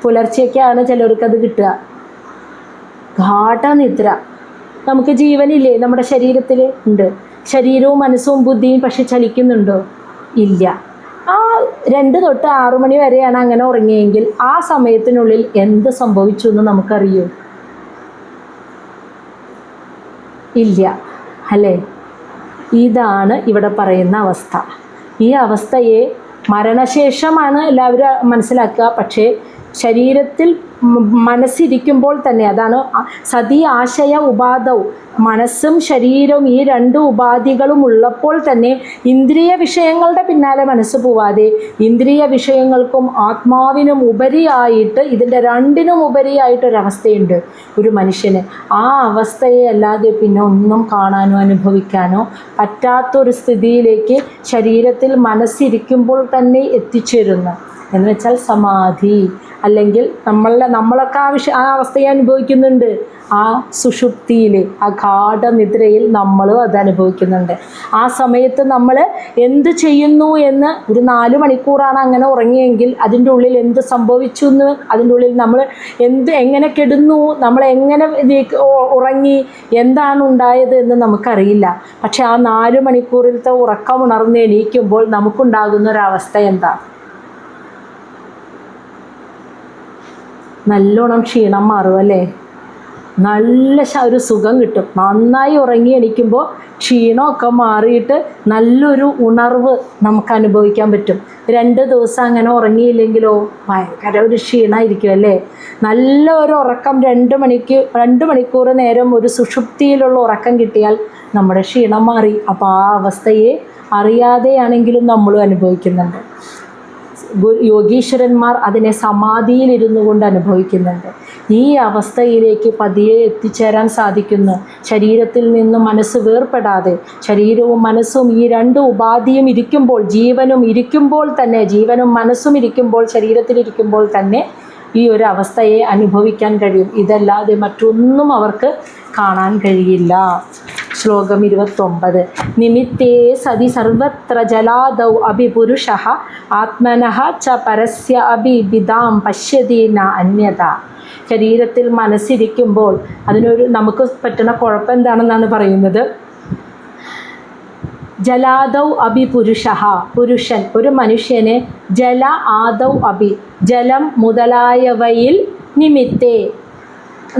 പുലർച്ചയ്ക്കാണ് ചിലർക്കത് കിട്ടുക. ഗാഢനിദ്ര. നമുക്ക് ജീവനില്ലേ നമ്മുടെ ശരീരത്തിൽ? ഉണ്ട്. ശരീരവും മനസ്സും ബുദ്ധിയും പക്ഷെ ചലിക്കുന്നുണ്ടോ? ഇല്ല. ആ 2 തൊട്ട് 6 മണി വരെയാണ് അങ്ങനെ ഉറങ്ങിയെങ്കിൽ ആ സമയത്തിനുള്ളിൽ എന്ത് സംഭവിച്ചു എന്ന് നമുക്കറിയൂ? ഇല്ല അല്ലേ? ഇതാണ് ഇവിടെ പറയുന്ന അവസ്ഥ. ഈ അവസ്ഥയെ മരണശേഷമാണ് എല്ലാവരും മനസ്സിലാക്കുക. പക്ഷേ ശരീരത്തിൽ മനസ്സിരിക്കുമ്പോൾ തന്നെ, അതാണ് സതി ആശയ ഉപാധവും, മനസ്സും ശരീരവും ഈ 2 ഉപാധികളും ഉള്ളപ്പോൾ തന്നെ ഇന്ദ്രിയ വിഷയങ്ങളുടെ പിന്നാലെ മനസ്സ് പോവാതെ ഇന്ദ്രിയ വിഷയങ്ങൾക്കും ആത്മാവിനും ഉപരിയായിട്ട്, ഇതിൻ്റെ 2നും ഉപരിയായിട്ടൊരവസ്ഥയുണ്ട് ഒരു മനുഷ്യന്. ആ അവസ്ഥയെ അല്ലാതെ പിന്നെ ഒന്നും കാണാനോ അനുഭവിക്കാനോ പറ്റാത്തൊരു സ്ഥിതിയിലേക്ക് ശരീരത്തിൽ മനസ്സിരിക്കുമ്പോൾ തന്നെ എത്തിച്ചേരുന്നു. എന്ന് വെച്ചാൽ സമാധി, അല്ലെങ്കിൽ നമ്മളൊക്കെ ആ അവസ്ഥയെ അനുഭവിക്കുന്നുണ്ട്. ആ സുഷുപ്തിയിൽ, ആ ഗാഢനിദ്രയിൽ നമ്മളും അത് അനുഭവിക്കുന്നുണ്ട്. ആ സമയത്ത് നമ്മൾ എന്ത് ചെയ്യുന്നു എന്ന്, ഒരു 4 മണിക്കൂറാണ് അങ്ങനെ ഉറങ്ങിയെങ്കിൽ അതിൻ്റെ ഉള്ളിൽ എന്ത് സംഭവിച്ചു എന്ന്, അതിൻ്റെ ഉള്ളിൽ നമ്മൾ എങ്ങനെ കിടന്നു, നമ്മൾ എങ്ങനെ ഉറങ്ങി, എന്താണ് ഉണ്ടായത് എന്ന് നമുക്കറിയില്ല. പക്ഷെ ആ 4 മണിക്കൂറിലത്തെ ഉറക്കം ഉണർന്ന് എണീക്കുമ്പോൾ നമുക്കുണ്ടാകുന്ന ഒരവസ്ഥ എന്താ? നല്ലോണം ക്ഷീണം മാറും അല്ലേ? നല്ല ഒരു സുഖം കിട്ടും. നന്നായി ഉറങ്ങി എണീക്കുമ്പോൾ ക്ഷീണമൊക്കെ മാറിയിട്ട് നല്ലൊരു ഉണർവ് നമുക്ക് അനുഭവിക്കാൻ പറ്റും. 2 ദിവസം അങ്ങനെ ഉറങ്ങിയില്ലെങ്കിലോ ഭയങ്കര ഒരു ക്ഷീണമായിരിക്കും അല്ലേ? നല്ല ഒരു ഉറക്കം 2 മണിക്കൂർ നേരം ഒരു സുഷുപ്തിയിലുള്ള ഉറക്കം കിട്ടിയാൽ നമ്മുടെ ക്ഷീണം മാറി. അപ്പോൾ ആ അവസ്ഥയെ അറിയാതെയാണെങ്കിലും നമ്മളും അനുഭവിക്കുന്നുണ്ട്. യോഗീശ്വരന്മാർ അതിനെ സമാധിയിലിരുന്നു കൊണ്ട് അനുഭവിക്കുന്നുണ്ട്. ഈ അവസ്ഥയിലേക്ക് പതിയെ എത്തിച്ചേരാൻ സാധിക്കുന്നു. ശരീരത്തിൽ നിന്നും മനസ്സ് വേർപ്പെടാതെ, ശരീരവും മനസ്സും ഈ 2 ഉപാധിയും ഇരിക്കുമ്പോൾ, ജീവനും ഇരിക്കുമ്പോൾ തന്നെ, ജീവനും മനസ്സും ഇരിക്കുമ്പോൾ, ശരീരത്തിലിരിക്കുമ്പോൾ തന്നെ ഈ ഒരു അവസ്ഥയെ അനുഭവിക്കാൻ കഴിയും. ഇതല്ലാതെ മറ്റൊന്നും അവർക്ക് കാണാൻ കഴിയില്ല. ശ്ലോകം 29. നിമിത്തേ സതി സർവത്ര ജലാദൗ അഭി പുരുഷഃ ആത്മനഃ ച പരസ്യ അഭി വിദാം പശ്യതി ന അന്യത. ശരീരത്തിൽ മനസ്സിരിക്കുമ്പോൾ നമുക്ക് പറ്റുന്ന കുഴപ്പം എന്താണെന്നാണ് പറയുന്നത്. ജലാദൗ അഭി പുരുഷഃ, പുരുഷൻ, ഒരു മനുഷ്യനെ ജല ആദൗ അഭി, ജലം മുതലായവയിൽ നിമിത്തേ,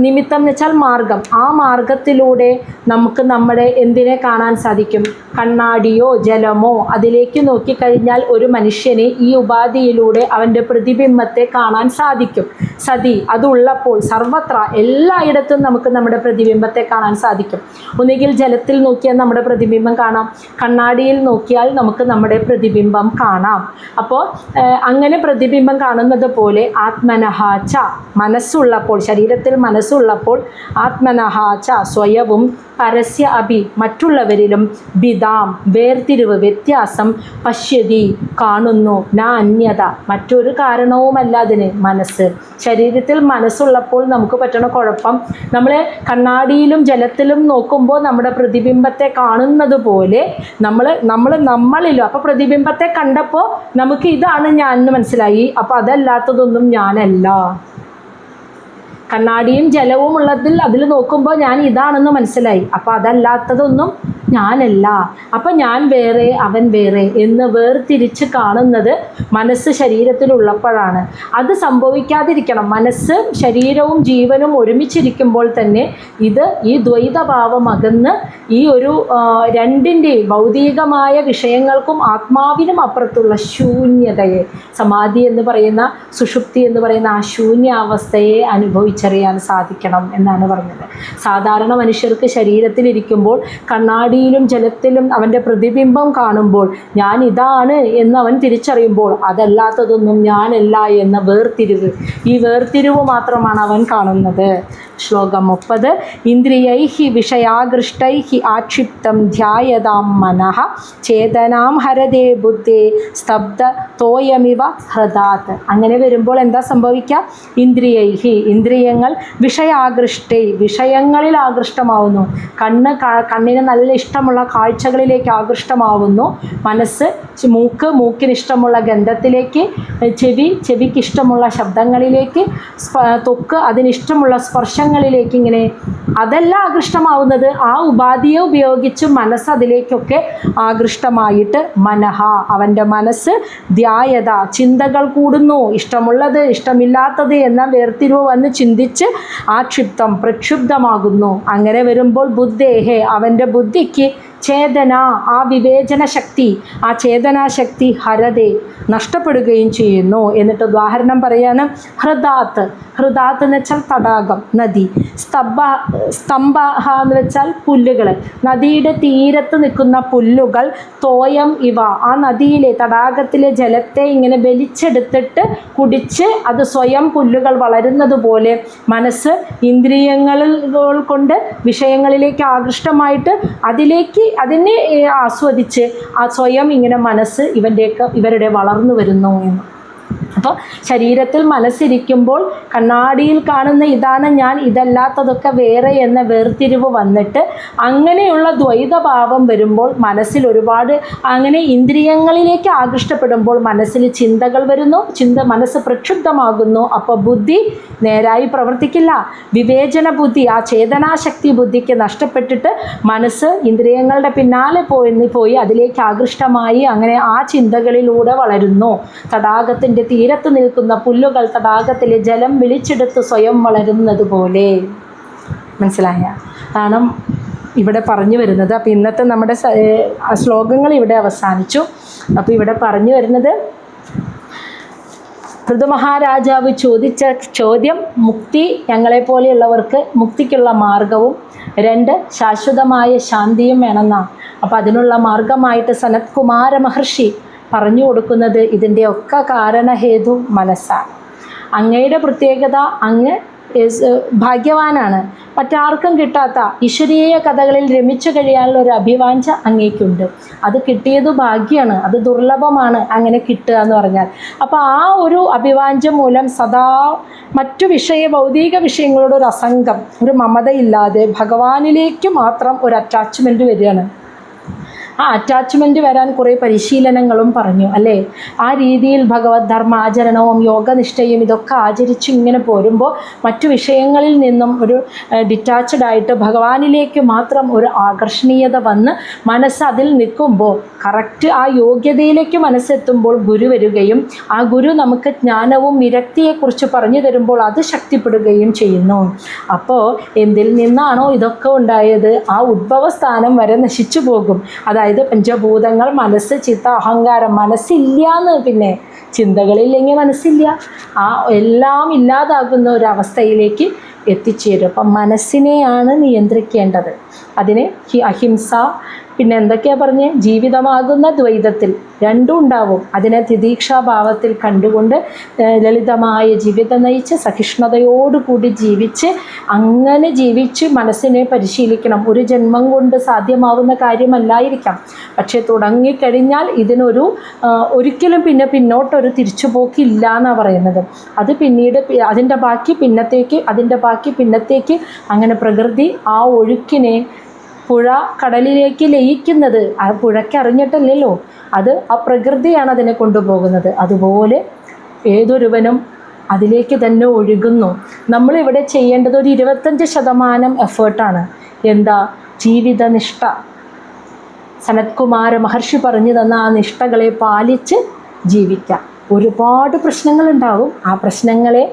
നിമിത്തം എന്ന് വെച്ചാൽ മാർഗം, ആ മാർഗത്തിലൂടെ നമുക്ക് നമ്മുടെ എന്തിനെ കാണാൻ സാധിക്കും? കണ്ണാടിയോ ജലമോ അതിലേക്ക് നോക്കിക്കഴിഞ്ഞാൽ ഒരു മനുഷ്യന് ഈ ഉപാധിയിലൂടെ അവൻ്റെ പ്രതിബിംബത്തെ കാണാൻ സാധിക്കും. സതി അതുള്ളപ്പോൾ സർവത്ര എല്ലായിടത്തും നമുക്ക് നമ്മുടെ പ്രതിബിംബത്തെ കാണാൻ സാധിക്കും. ഒന്നുകിൽ ജലത്തിൽ നോക്കിയാൽ നമ്മുടെ പ്രതിബിംബം കാണാം, കണ്ണാടിയിൽ നോക്കിയാൽ നമുക്ക് നമ്മുടെ പ്രതിബിംബം കാണാം. അപ്പോൾ അങ്ങനെ പ്രതിബിംബം കാണുന്നത് പോലെ ആത്മനഃ ച, മനസ്സുള്ളപ്പോൾ, ശരീരത്തിൽ മനസ്സുള്ളപ്പോൾ, ആത്മനഃ ച സ്വയവും, പരസ്യ അഭി മറ്റുള്ളവരിലും, വിദാം വേർതിരിവ്, വ്യത്യാസം, പശ്യതി കാണുന്നു, ന അന്യത മറ്റൊരു കാരണവുമല്ല അതിന്. മനസ്സ്, ശരീരത്തിൽ മനസ്സുള്ളപ്പോൾ നമുക്ക് പറ്റുന്ന കുഴപ്പം, നമ്മൾ കണ്ണാടിയിലും ജലത്തിലും നോക്കുമ്പോൾ നമ്മുടെ പ്രതിബിംബത്തെ കാണുന്നത് പോലെ നമ്മളിലും, അപ്പോൾ പ്രതിബിംബത്തെ കണ്ടപ്പോൾ നമുക്ക് ഇതാണ് ഞാൻ എന്ന് മനസ്സിലായി. അപ്പോൾ അതല്ലാത്തതൊന്നും ഞാനല്ല. കണ്ണാടിയും ജലവും ഉള്ളതിൽ അതിൽ നോക്കുമ്പോൾ ഞാൻ ഇതാണെന്ന് മനസ്സിലായി. അപ്പോൾ അതല്ലാത്തതൊന്നും ഞാനല്ല. അപ്പം ഞാൻ വേറെ അവൻ വേറെ എന്ന് വേർതിരിച്ച് കാണുന്നത് മനസ്സ് ശരീരത്തിലുള്ളപ്പോഴാണ്. അത് സംഭവിക്കാതിരിക്കണം. മനസ്സ് ശരീരവും ജീവനും ഒരുമിച്ചിരിക്കുമ്പോൾ തന്നെ ഈ ദ്വൈതഭാവം അകന്ന് ഈ ഒരു 2ൻ്റെയും ഭൗതികമായ വിഷയങ്ങൾക്കും ആത്മാവിനും അപ്പുറത്തുള്ള ശൂന്യതയെ, സമാധി എന്ന് പറയുന്ന, സുഷുപ്തി എന്ന് പറയുന്ന ആ ശൂന്യാവസ്ഥയെ അനുഭവിച്ച് തിരിച്ചറിയാൻ സാധിക്കണം എന്നാണ് പറഞ്ഞത്. സാധാരണ മനുഷ്യർക്ക് ശരീരത്തിലിരിക്കുമ്പോൾ കണ്ണാടിയിലും ജലത്തിലും അവൻ്റെ പ്രതിബിംബം കാണുമ്പോൾ ഞാൻ ഇതാണ് എന്ന് അവൻ തിരിച്ചറിയുമ്പോൾ അതല്ലാത്തതൊന്നും ഞാനല്ല എന്ന വേർതിരിവ്, ഈ വേർതിരിവ് മാത്രമാണ് അവൻ കാണുന്നത്. ശ്ലോകം 30. ഇന്ദ്രിയൈഹി വിഷയാകൃഷ്ടൈഹി ആക്ഷിപ്തം ധ്യായതാം മനഃ ചേതനാം ഹരതേ ബുദ്ധേ സ്തബ്ധ തോയമിവ ഹൃദാത്. അങ്ങനെ വരുമ്പോൾ എന്താ സംഭവിക്കുക? ഇന്ദ്രിയൈഹി, ഇന്ദ്രിയങ്ങൾ വിഷയാകൃഷ്ടൈ, വിഷയങ്ങളിൽ ആകൃഷ്ടമാവുന്നു. കണ്ണിന് നല്ല ഇഷ്ടമുള്ള കാഴ്ചകളിലേക്ക് ആകൃഷ്ടമാവുന്നു. മനസ്സ് മൂക്കിനിഷ്ടമുള്ള ഗന്ധത്തിലേക്ക്, ചെവിക്കിഷ്ടമുള്ള ശബ്ദങ്ങളിലേക്ക്, ത്വക്ക് അതിനിഷ്ടമുള്ള സ്പർശങ്ങളിലേക്ക്, ഇങ്ങനെ അതെല്ലാം ആകൃഷ്ടമാവുന്നത് ആ ഉപാധിയെ ഉപയോഗിച്ച് മനസ്സ് അതിലേക്കൊക്കെ ആകൃഷ്ടമായിട്ട് മനഃ, അവൻ്റെ മനസ്സ് ധ്യായത, ചിന്തകൾ കൂടുന്നു, ഇഷ്ടമുള്ളത് ഇഷ്ടമില്ലാത്തത് എന്ന വേർതിരിവ് വന്ന് ചിന്തിച്ച് ആക്ഷിപ്തം പ്രക്ഷുബ്ധമാകുന്നു. അങ്ങനെ വരുമ്പോൾ ബുദ്ധേഹേ, അവൻ്റെ ബുദ്ധിക്ക് ചേതന, ആ വിവേചന ശക്തി, ആ ചേതനാശക്തി ഹരതേ, നഷ്ടപ്പെടുകയും ചെയ്യുന്നു. എന്നിട്ട് ഉദാഹരണം പറയാണ്. ഹൃദാത്ത്, ഹൃദാത്ത് എന്ന് വെച്ചാൽ തടാകം, നദി. സ്തംഭ എന്ന് വെച്ചാൽ പുല്ലുകൾ, നദിയുടെ തീരത്ത് നിൽക്കുന്ന പുല്ലുകൾ. തോയം ഇവ, ആ നദിയിലെ തടാകത്തിലെ ജലത്തെ ഇങ്ങനെ വലിച്ചെടുത്തിട്ട് കുടിച്ച് അത് സ്വയം പുല്ലുകൾ വളരുന്നത് പോലെ മനസ്സ് ഇന്ദ്രിയങ്ങൾ കൊണ്ട് വിഷയങ്ങളിലേക്ക് ആകൃഷ്ടമായിട്ട് അതിനെ ആസ്വദിച്ച് ആ സ്വയം ഇങ്ങനെ മനസ്സ് ഇവരുടെ വളർന്നു വരുന്നു എന്ന്. അപ്പോൾ ശരീരത്തിൽ മനസ്സിരിക്കുമ്പോൾ കണ്ണാടിയിൽ കാണുന്ന ഇതാണ് ഞാൻ, ഇതല്ലാത്തതൊക്കെ വേറെ എന്ന വേർതിരിവ് വന്നിട്ട് അങ്ങനെയുള്ള ദ്വൈതഭാവം വരുമ്പോൾ മനസ്സിൽ ഒരുപാട്, അങ്ങനെ ഇന്ദ്രിയങ്ങളിലേക്ക് ആകൃഷ്ടപ്പെടുമ്പോൾ മനസ്സിൽ ചിന്തകൾ വരുന്നു, മനസ്സ് പ്രക്ഷുബ്ധമാകുന്നു. അപ്പോൾ ബുദ്ധി നേരായി പ്രവർത്തിക്കില്ല. വിവേചന ബുദ്ധി, ആ ചേതനാശക്തി ബുദ്ധിക്ക് നഷ്ടപ്പെട്ടിട്ട് മനസ്സ് ഇന്ദ്രിയങ്ങളുടെ പിന്നാലെ പോയി അതിലേക്ക് ആകൃഷ്ടമായി അങ്ങനെ ആ ചിന്തകളിലൂടെ വളരുന്നു. തടാകത്തിൻ്റെ തീരത്ത് നിൽക്കുന്ന പുല്ലുകൾ തടാകത്തിലെ ജലം വിളിച്ചെടുത്ത് സ്വയം വളരുന്നത് പോലെ. മനസ്സിലായ? അതാണ് ഇവിടെ പറഞ്ഞു വരുന്നത്. അപ്പോൾ ഇന്നത്തെ നമ്മുടെ ശ്ലോകങ്ങൾ ഇവിടെ അവസാനിച്ചു. അപ്പോൾ ഇവിടെ പറഞ്ഞു വരുന്നത്, പൃഥുമഹാരാജാവ് ചോദിച്ച ചോദ്യം, മുക്തി ഞങ്ങളെപ്പോലെയുള്ളവർക്ക് മുക്തിക്കുള്ള മാർഗവും 2 ശാശ്വതമായ ശാന്തിയും വേണമെന്നാണ്. അപ്പോൾ അതിനുള്ള മാർഗമായിട്ട് സനത്കുമാര മഹർഷി പറഞ്ഞു കൊടുക്കുന്നത് ഇതിൻ്റെ ഒക്കെ കാരണഹേതു മനസ്സാണ്. അങ്ങയുടെ പ്രത്യേകത, അങ്ങ് ഭാഗ്യവാനാണ്. മറ്റാർക്കും കിട്ടാത്ത ഈശ്വരീയ കഥകളിൽ രമിച്ചു കഴിയാനുള്ള ഒരു അഭിവാഞ്ച അങ്ങേക്കുണ്ട്. അത് കിട്ടിയത് ഭാഗ്യമാണ്, അത് ദുർലഭമാണ് അങ്ങനെ കിട്ടുക എന്ന് പറഞ്ഞാൽ. അപ്പോൾ ആ ഒരു അഭിവാഞ്ച മൂലം സദാ മറ്റു ഭൗതിക വിഷയങ്ങളോട് ഒരു അസംഗം, ഒരു മമതയില്ലാതെ ഭഗവാനിലേക്ക് മാത്രം ഒരു അറ്റാച്ച്മെൻറ്റ് വരികയാണ്. ആ അറ്റാച്ച്മെൻറ്റ് വരാൻ കുറേ പരിശീലനങ്ങളും പറഞ്ഞു അല്ലേ. ആ രീതിയിൽ ഭഗവത് ധർമാചരണവും യോഗനിഷ്ഠയും ഇതൊക്കെ ആചരിച്ച് ഇങ്ങനെ പോരുമ്പോൾ മറ്റു വിഷയങ്ങളിൽ നിന്നും ഒരു ഡിറ്റാച്ച്ഡായിട്ട് ഭഗവാനിലേക്ക് മാത്രം ഒരു ആകർഷണീയത വന്ന് മനസ്സ് അതിൽ നിൽക്കുമ്പോൾ കറക്റ്റ് ആ യോഗ്യതയിലേക്ക് മനസ്സെത്തുമ്പോൾ ഗുരു വരികയും ആ ഗുരു നമുക്ക് ജ്ഞാനവും വിരക്തിയെക്കുറിച്ച് പറഞ്ഞു തരുമ്പോൾ അത് ശക്തിപ്പെടുകയും ചെയ്യുന്നു. അപ്പോൾ എന്തിൽ നിന്നാണോ ഇതൊക്കെ ഉണ്ടായത് ആ ഉദ്ഭവസ്ഥാനം വരെ നശിച്ചു പോകും. അതായത് പഞ്ചഭൂതങ്ങൾ, മനസ്സ്, ചിത്ത, അഹങ്കാരം. മനസ്സില്ലാന്ന്, പിന്നെ ചിന്തകളില്ലെങ്കിൽ മനസ്സില്ല, ആ എല്ലാം ഇല്ലാതാകുന്ന ഒരവസ്ഥയിലേക്ക് എത്തിച്ചേരും. അപ്പം മനസ്സിനെയാണ് നിയന്ത്രിക്കേണ്ടത്. അതിന് അഹിംസ, പിന്നെ എന്തൊക്കെയാണ് പറഞ്ഞ്, ജീവിതമാകുന്ന ദ്വൈതത്തിൽ രണ്ടും ഉണ്ടാവും. അതിനെ തിദീക്ഷാഭാവത്തിൽ കണ്ടുകൊണ്ട് ലളിതമായ ജീവിതം നയിച്ച് സഹിഷ്ണുതയോടുകൂടി ജീവിച്ച് അങ്ങനെ ജീവിച്ച് മനസ്സിനെ പരിശീലിക്കണം. ഒരു ജന്മം കൊണ്ട് സാധ്യമാവുന്ന കാര്യമല്ലായിരിക്കാം, പക്ഷേ തുടങ്ങിക്കഴിഞ്ഞാൽ ഇതിനൊരു ഒരിക്കലും പിന്നെ പിന്നോട്ടൊരു തിരിച്ചുപോക്കില്ല എന്നാണ് പറയുന്നത്. അത് പിന്നീട് അതിൻ്റെ ബാക്കി പിന്നത്തേക്ക്, അതിൻ്റെ ബാക്കി പിന്നത്തേക്ക്, അങ്ങനെ പ്രകൃതി ആ ഒഴുക്കിനെ, പുഴ കടലിലേക്ക് ലയിക്കുന്നത് ആ പുഴയ്ക്ക് അറിഞ്ഞിട്ടല്ലല്ലോ, അത് ആ പ്രകൃതിയാണ് അതിനെ കൊണ്ടുപോകുന്നത്. അതുപോലെ ഏതൊരുവനും അതിലേക്ക് തന്നെ ഒഴുകുന്നു. നമ്മളിവിടെ ചെയ്യേണ്ടത് ഒരു 25% എഫേർട്ടാണ്. എന്താ? ജീവിതനിഷ്ഠ. സനത്കുമാര മഹർഷി പറഞ്ഞു തന്ന ആ നിഷ്ഠകളെ പാലിച്ച് ജീവിക്കാം. ഒരുപാട് പ്രശ്നങ്ങളുണ്ടാവും, ആ പ്രശ്നങ്ങളെ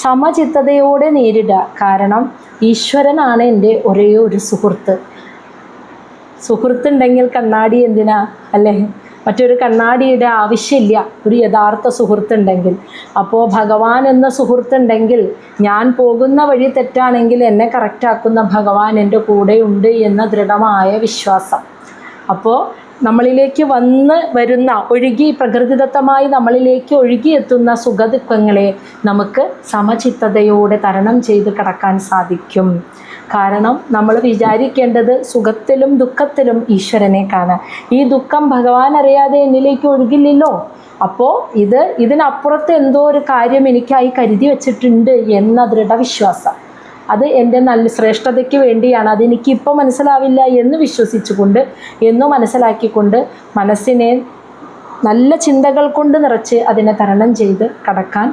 സമചിത്തതയോടെ നേരിടുക. കാരണം ഈശ്വരനാണ് എൻ്റെ ഒരേ ഒരു സുഹൃത്ത്. സുഹൃത്തുണ്ടെങ്കിൽ കണ്ണാടി എന്തിനാ അല്ലേ? മറ്റൊരു കണ്ണാടിയുടെ ആവശ്യമില്ല ഒരു യഥാർത്ഥ സുഹൃത്തുണ്ടെങ്കിൽ. അപ്പോൾ ഭഗവാൻ എന്ന സുഹൃത്തുണ്ടെങ്കിൽ ഞാൻ പോകുന്ന വഴി തെറ്റാണെങ്കിൽ എന്നെ കറക്റ്റാക്കുന്ന ഭഗവാൻ എൻ്റെ കൂടെയുണ്ട് എന്ന ദൃഢമായ വിശ്വാസം. അപ്പോൾ നമ്മളിലേക്ക് വരുന്ന പ്രകൃതിദത്തമായി നമ്മളിലേക്ക് ഒഴുകിയെത്തുന്ന സുഖദുഃഖങ്ങളെ നമുക്ക് സമചിത്തതയോടെ തരണം ചെയ്ത് കടക്കാൻ സാധിക്കും. കാരണം നമ്മൾ വിചാരിക്കേണ്ടത് സുഖത്തിലും ദുഃഖത്തിലും ഈശ്വരനെ കാണാൻ. ഈ ദുഃഖം ഭഗവാൻ അറിയാതെ എന്നിലേക്ക് ഒഴുകില്ലല്ലോ. അപ്പോൾ ഇതിനപ്പുറത്ത് എന്തോ ഒരു കാര്യം എനിക്കായി കരുതി വച്ചിട്ടുണ്ട് എന്ന ദൃഢവിശ്വാസം, അത് എൻ്റെ നല്ല ശ്രേഷ്ഠതയ്ക്ക് വേണ്ടിയാണ്, അതെനിക്കിപ്പോൾ മനസ്സിലാവില്ല എന്ന് വിശ്വസിച്ചുകൊണ്ട് എന്നും മനസ്സിലാക്കിക്കൊണ്ട് മനസ്സിനെ നല്ല ചിന്തകൾ കൊണ്ട് നിറച്ച് അതിനെ തരണം ചെയ്ത് കടക്കാൻ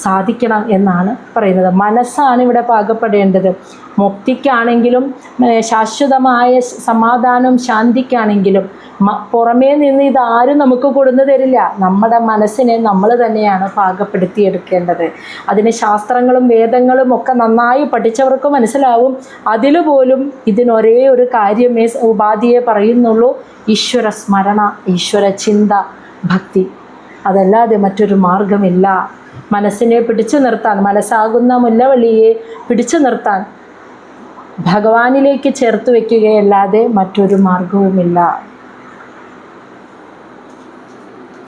സാധിക്കണം എന്നാണ് പറയുന്നത്. മനസ്സാണ് ഇവിടെ പാകപ്പെടേണ്ടത്. മുക്തിക്കാണെങ്കിലും ശാശ്വതമായ സമാധാനം ശാന്തിക്കാണെങ്കിലും പുറമേ നിന്ന് ഇതാരും നമുക്ക് കൊടുന്നു തരില്ല. നമ്മുടെ മനസ്സിനെ നമ്മൾ തന്നെയാണ് പാകപ്പെടുത്തിയെടുക്കേണ്ടത്. അതിന് ശാസ്ത്രങ്ങളും വേദങ്ങളും ഒക്കെ നന്നായി പഠിച്ചവർക്ക് മനസ്സിലാവും. അതിലുപോലും ഇതിനൊരേ ഒരു കാര്യമേ ഉപാധിയെ പറയുന്നുള്ളൂ: ഈശ്വര സ്മരണ, ഈശ്വര ചിന്ത, ഭക്തി. അതല്ലാതെ മറ്റൊരു മാർഗമില്ല. മനസ്സിനെ പിടിച്ചു നിർത്താൻ, മനസ്സാകുന്ന മുല്ലവള്ളിയെ പിടിച്ചു നിർത്താൻ ഭഗവാനിലേക്ക് ചേർത്ത് വയ്ക്കുകയല്ലാതെ മറ്റൊരു മാർഗവുമില്ല.